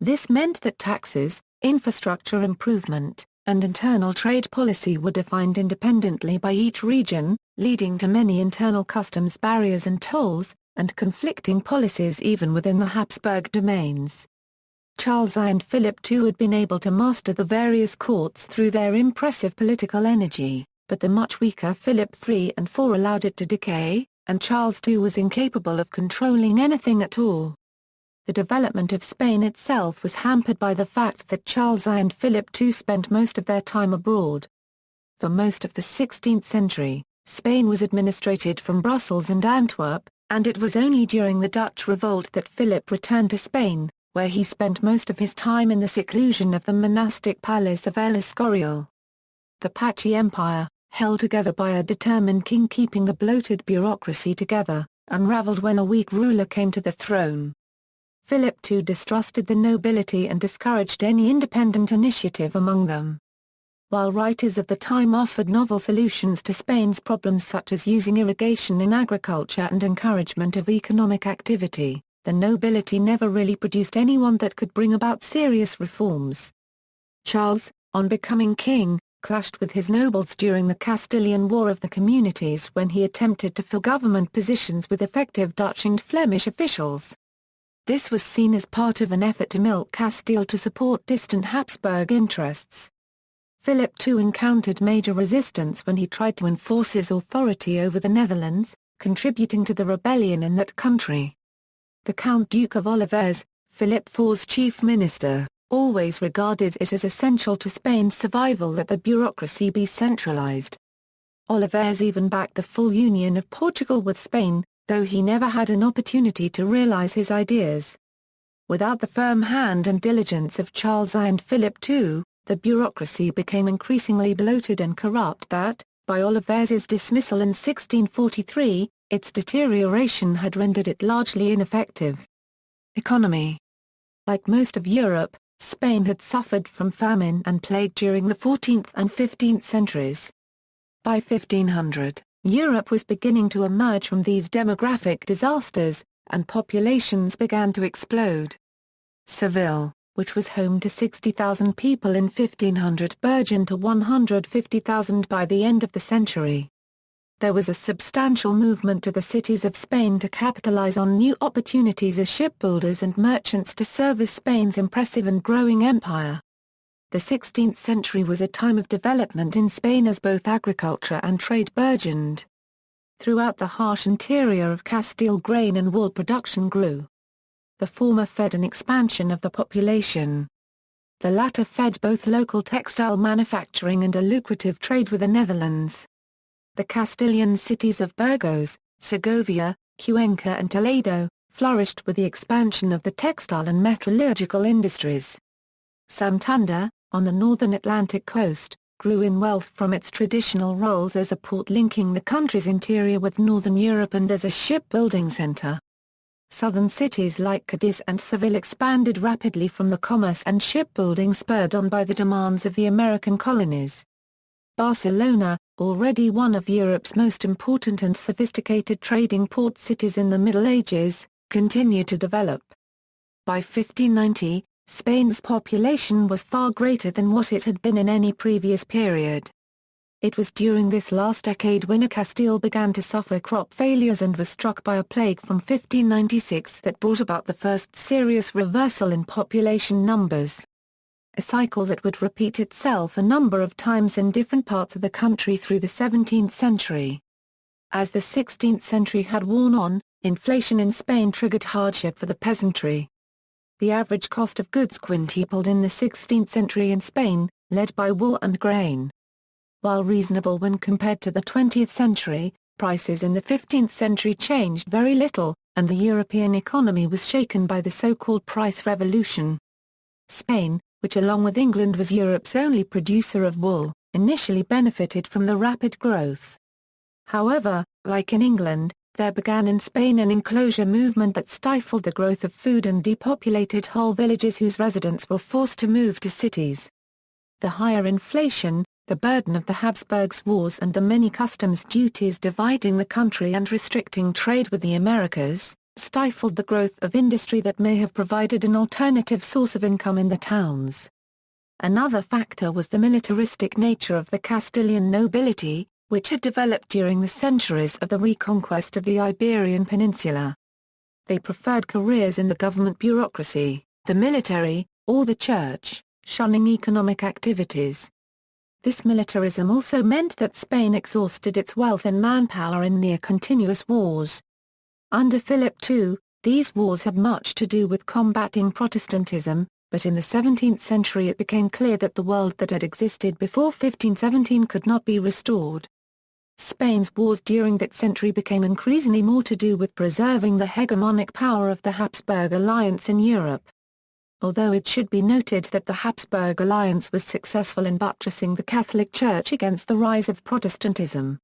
This meant that taxes, infrastructure improvement, and internal trade policy were defined independently by each region, leading to many internal customs barriers and tolls, and conflicting policies even within the Habsburg domains. Charles I and Philip II had been able to master the various courts through their impressive political energy, but the much weaker Philip III and IV allowed it to decay, and Charles II was incapable of controlling anything at all. The development of Spain itself was hampered by the fact that Charles I and Philip II spent most of their time abroad. For most of the 16th century, Spain was administrated from Brussels and Antwerp, and it was only during the Dutch revolt that Philip returned to Spain, where he spent most of his time in the seclusion of the monastic palace of El Escorial. The patchy empire, held together by a determined king keeping the bloated bureaucracy together, unraveled when a weak ruler came to the throne. Philip II distrusted the nobility and discouraged any independent initiative among them. While writers of the time offered novel solutions to Spain's problems such as using irrigation in agriculture and encouragement of economic activity, the nobility never really produced anyone that could bring about serious reforms. Charles, on becoming king, clashed with his nobles during the Castilian War of the Communities when he attempted to fill government positions with effective Dutch and Flemish officials. This was seen as part of an effort to milk Castile to support distant Habsburg interests. Philip II encountered major resistance when he tried to enforce his authority over the Netherlands, contributing to the rebellion in that country. The Count-Duke of Olivares, Philip IV's chief minister, always regarded it as essential to Spain's survival that the bureaucracy be centralized. Olivares even backed the full union of Portugal with Spain, though he never had an opportunity to realize his ideas. Without the firm hand and diligence of Charles I and Philip II, the bureaucracy became increasingly bloated and corrupt that, by Olivares's dismissal in 1643, its deterioration had rendered it largely ineffective. Economy. Like most of Europe, Spain had suffered from famine and plague during the 14th and 15th centuries. By 1500, Europe was beginning to emerge from these demographic disasters, and populations began to explode. Seville, which was home to 60,000 people in 1500, burgeoned to 150,000 by the end of the century. There was a substantial movement to the cities of Spain to capitalize on new opportunities as shipbuilders and merchants to service Spain's impressive and growing empire. The 16th century was a time of development in Spain as both agriculture and trade burgeoned. Throughout the harsh interior of Castile, grain and wool production grew. The former fed an expansion of the population. The latter fed both local textile manufacturing and a lucrative trade with the Netherlands. The Castilian cities of Burgos, Segovia, Cuenca and Toledo flourished with the expansion of the textile and metallurgical industries. Santander, on the northern Atlantic coast, grew in wealth from its traditional roles as a port linking the country's interior with northern Europe and as a shipbuilding center. Southern cities like Cadiz and Seville expanded rapidly from the commerce and shipbuilding spurred on by the demands of the American colonies. Barcelona, already one of Europe's most important and sophisticated trading port cities in the Middle Ages, continued to develop. By 1590, Spain's population was far greater than what it had been in any previous period. It was during this last decade when Castile began to suffer crop failures and was struck by a plague from 1596 that brought about the first serious reversal in population numbers. A cycle that would repeat itself a number of times in different parts of the country through the 17th century. As the 16th century had worn on, inflation in Spain triggered hardship for the peasantry. The average cost of goods quintupled in the 16th century in Spain, led by wool and grain. While reasonable when compared to the 20th century, prices in the 15th century changed very little, and the European economy was shaken by the so-called price revolution. Spain, which along with England was Europe's only producer of wool, initially benefited from the rapid growth. However, like in England, there began in Spain an enclosure movement that stifled the growth of food and depopulated whole villages whose residents were forced to move to cities. The higher inflation, the burden of the Habsburgs wars and the many customs duties dividing the country and restricting trade with the Americas, stifled the growth of industry that may have provided an alternative source of income in the towns. Another factor was the militaristic nature of the Castilian nobility, which had developed during the centuries of the reconquest of the Iberian Peninsula. They preferred careers in the government bureaucracy, the military, or the church, shunning economic activities. This militarism also meant that Spain exhausted its wealth and manpower in near-continuous wars. Under Philip II, these wars had much to do with combating Protestantism, but in the 17th century it became clear that the world that had existed before 1517 could not be restored. Spain's wars during that century became increasingly more to do with preserving the hegemonic power of the Habsburg alliance in Europe. Although it should be noted that the Habsburg alliance was successful in buttressing the Catholic Church against the rise of Protestantism.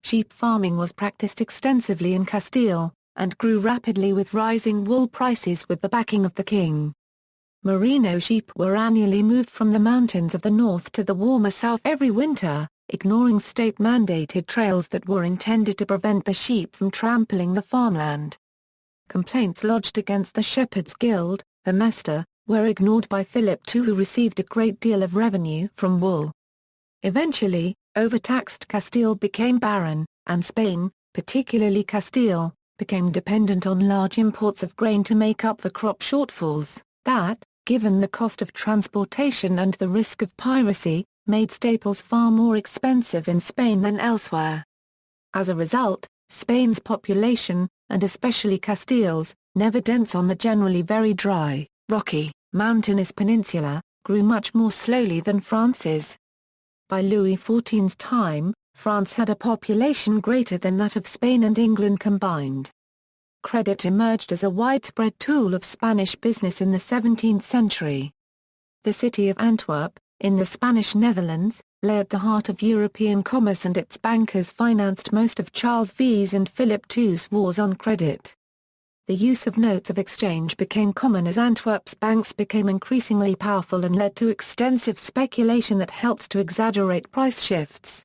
Sheep farming was practiced extensively in Castile, and grew rapidly with rising wool prices with the backing of the king. Merino sheep were annually moved from the mountains of the north to the warmer south every winter, ignoring state-mandated trails that were intended to prevent the sheep from trampling the farmland. Complaints lodged against the Shepherds Guild, the Mester, were ignored by Philip II, who received a great deal of revenue from wool. Eventually, overtaxed Castile became barren, and Spain, particularly Castile, became dependent on large imports of grain to make up the crop shortfalls, that, given the cost of transportation and the risk of piracy, made staples far more expensive in Spain than elsewhere. As a result, Spain's population, and especially Castile's, never dense on the generally very dry, rocky, mountainous peninsula, grew much more slowly than France's. By Louis XIV's time, France had a population greater than that of Spain and England combined. Credit emerged as a widespread tool of Spanish business in the 17th century. The city of Antwerp, in the Spanish Netherlands, lay at the heart of European commerce, and its bankers financed most of Charles V's and Philip II's wars on credit. The use of notes of exchange became common as Antwerp's banks became increasingly powerful and led to extensive speculation that helped to exaggerate price shifts.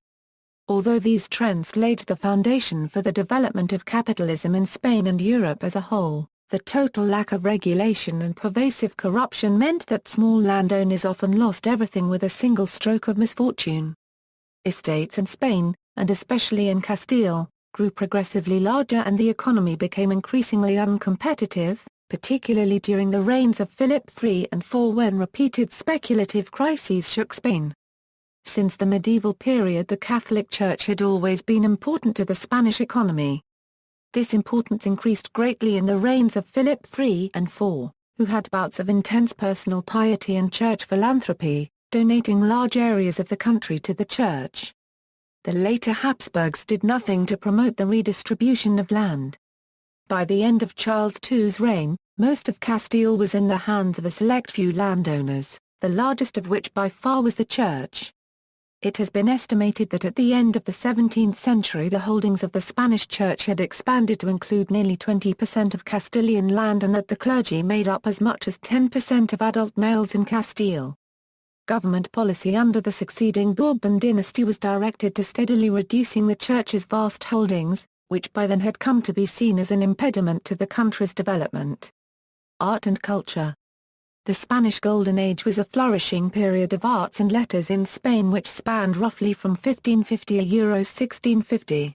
Although these trends laid the foundation for the development of capitalism in Spain and Europe as a whole, the total lack of regulation and pervasive corruption meant that small landowners often lost everything with a single stroke of misfortune. Estates in Spain, and especially in Castile, grew progressively larger and the economy became increasingly uncompetitive, particularly during the reigns of Philip III and IV when repeated speculative crises shook Spain. Since the medieval period the Catholic Church had always been important to the Spanish economy. This importance increased greatly in the reigns of Philip III and IV, who had bouts of intense personal piety and church philanthropy, donating large areas of the country to the church. The later Habsburgs did nothing to promote the redistribution of land. By the end of Charles II's reign, most of Castile was in the hands of a select few landowners, the largest of which by far was the church. It has been estimated that at the end of the 17th century the holdings of the Spanish Church had expanded to include nearly 20% of Castilian land and that the clergy made up as much as 10% of adult males in Castile. Government policy under the succeeding Bourbon dynasty was directed to steadily reducing the Church's vast holdings, which by then had come to be seen as an impediment to the country's development. Art and culture. The Spanish Golden Age was a flourishing period of arts and letters in Spain which spanned roughly from 1550 to 1650.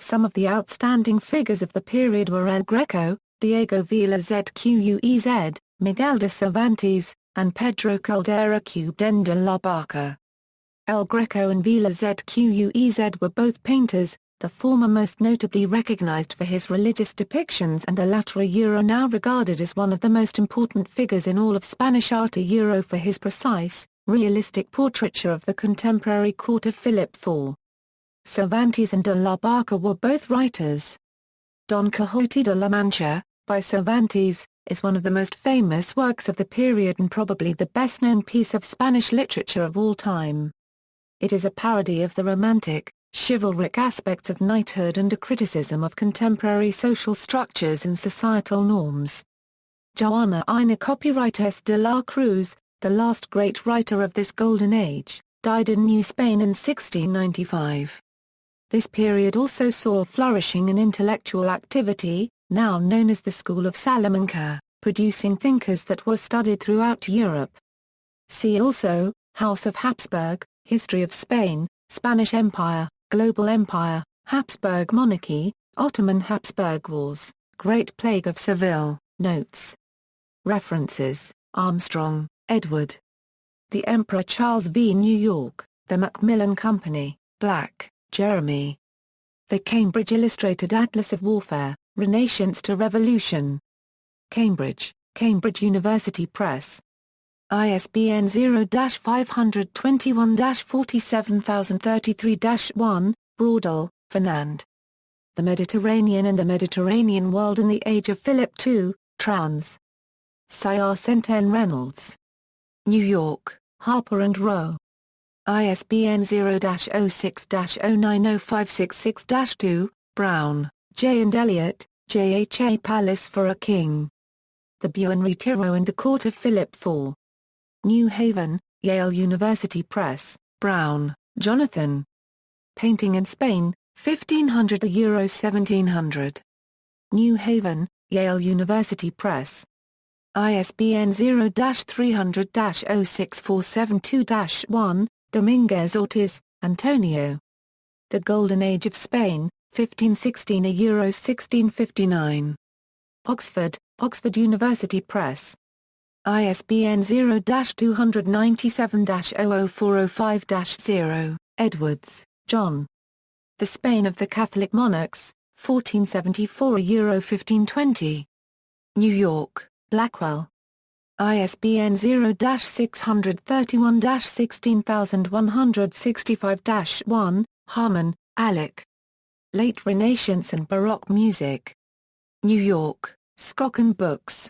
Some of the outstanding figures of the period were El Greco, Diego Velázquez, Miguel de Cervantes, and Pedro Caldera Cubden de la Barca. El Greco and Velázquez were both painters, the former most notably recognized for his religious depictions and the latter now regarded as one of the most important figures in all of Spanish art for his precise, realistic portraiture of the contemporary court of Philip IV. Cervantes and de la Barca were both writers. Don Quixote de la Mancha, by Cervantes, is one of the most famous works of the period and probably the best-known piece of Spanish literature of all time. It is a parody of the romantic, chivalric aspects of knighthood and a criticism of contemporary social structures and societal norms. Joana Ina Copyrightes de la Cruz, the last great writer of this golden age, died in New Spain in 1695. This period also saw flourishing in intellectual activity, now known as the School of Salamanca, producing thinkers that were studied throughout Europe. See also, House of Habsburg, History of Spain, Spanish Empire, Global Empire, Habsburg Monarchy, Ottoman Habsburg Wars, Great Plague of Seville, Notes. References, Armstrong, Edward. The Emperor Charles v. New York, The Macmillan Company, Black, Jeremy. The Cambridge Illustrated Atlas of Warfare, Renaissance to Revolution. Cambridge, Cambridge University Press. ISBN 0-521-47033-1, Braudel, Fernand. The Mediterranean and the Mediterranean World in the Age of Philip II, trans. Sayar Centen Reynolds. New York, Harper & Row. ISBN 0-06-090566-2, Brown, J. and Elliott, J. H. A Palace for a King. The Buen Retiro and the Court of Philip IV. New Haven, Yale University Press, Brown, Jonathan. Painting in Spain, 1500 to 1700. New Haven, Yale University Press. ISBN 0-300-06472-1, Dominguez Ortiz, Antonio. The Golden Age of Spain, 1516 to 1659. Oxford, Oxford University Press. ISBN 0-297-00405-0, Edwards, John. The Spain of the Catholic Monarchs, 1474–1520. New York, Blackwell. ISBN 0-631-16165-1, Harmon, Alec. Late Renaissance and Baroque Music. New York, Skocken Books.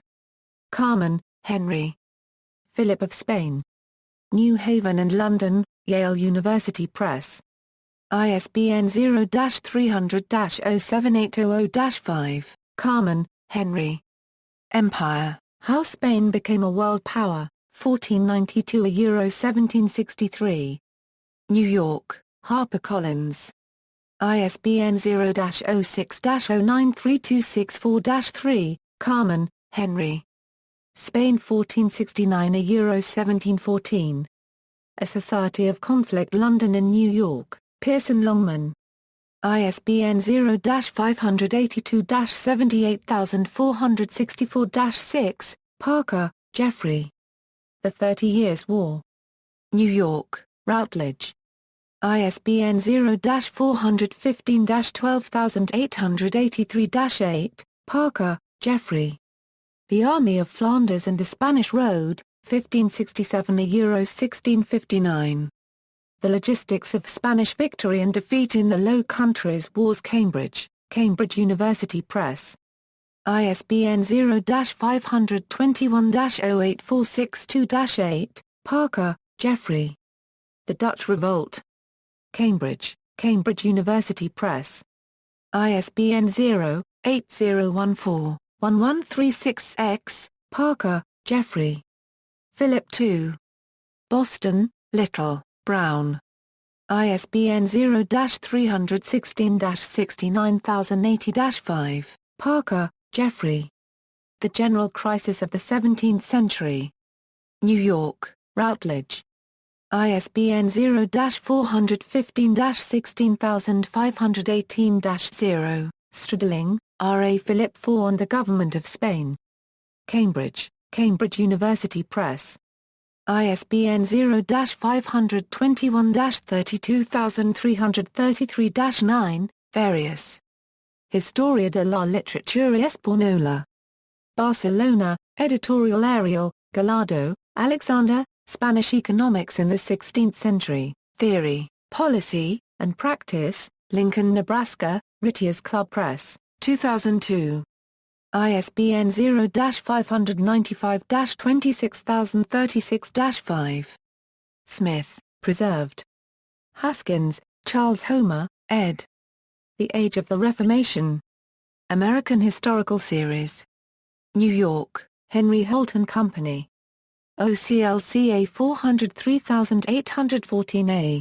Carman, Henry. Philip of Spain. New Haven and London, Yale University Press. ISBN 0-300-07800-5, Carman, Henry. Empire, How Spain Became a World Power, 1492–1763. New York, HarperCollins. ISBN 0-06-093264-3, Carmen, Henry. Spain 1469 Euro 1714. A Society of Conflict London and New York, Pearson Longman. ISBN 0-582-78464-6, Parker, Jeffrey. The 30 Years' War. New York, Routledge. ISBN 0-415-12883-8, Parker, Jeffrey. The Army of Flanders and the Spanish Road, 1567 Euro 1659. The Logistics of Spanish Victory and Defeat in the Low Countries Wars, Cambridge, Cambridge University Press. ISBN 0-521-08462-8, Parker, Jeffrey. The Dutch Revolt. Cambridge, Cambridge University Press. ISBN 0-8014-1136-X, Parker, Jeffrey. Philip II. Boston, Little, Brown. ISBN 0-316-69080-5, Parker, Jeffrey. The General Crisis of the 17th Century. New York, Routledge. ISBN 0-415-16518-0, Stradling, R. A. Philip IV and the Government of Spain. Cambridge, Cambridge University Press. ISBN 0-521-32333-9, various. Historia de la Literatura Española. Barcelona, Editorial Ariel, Gallardo, Alexander, Spanish Economics in the 16th Century, Theory, Policy, and Practice, Lincoln, Nebraska, Rittiers Club Press, 2002. ISBN 0-595-26036-5. Smith, preserved. Haskins, Charles Homer, ed. The Age of the Reformation. American Historical Series. New York, Henry Holt and Company. OCLCA 403814A.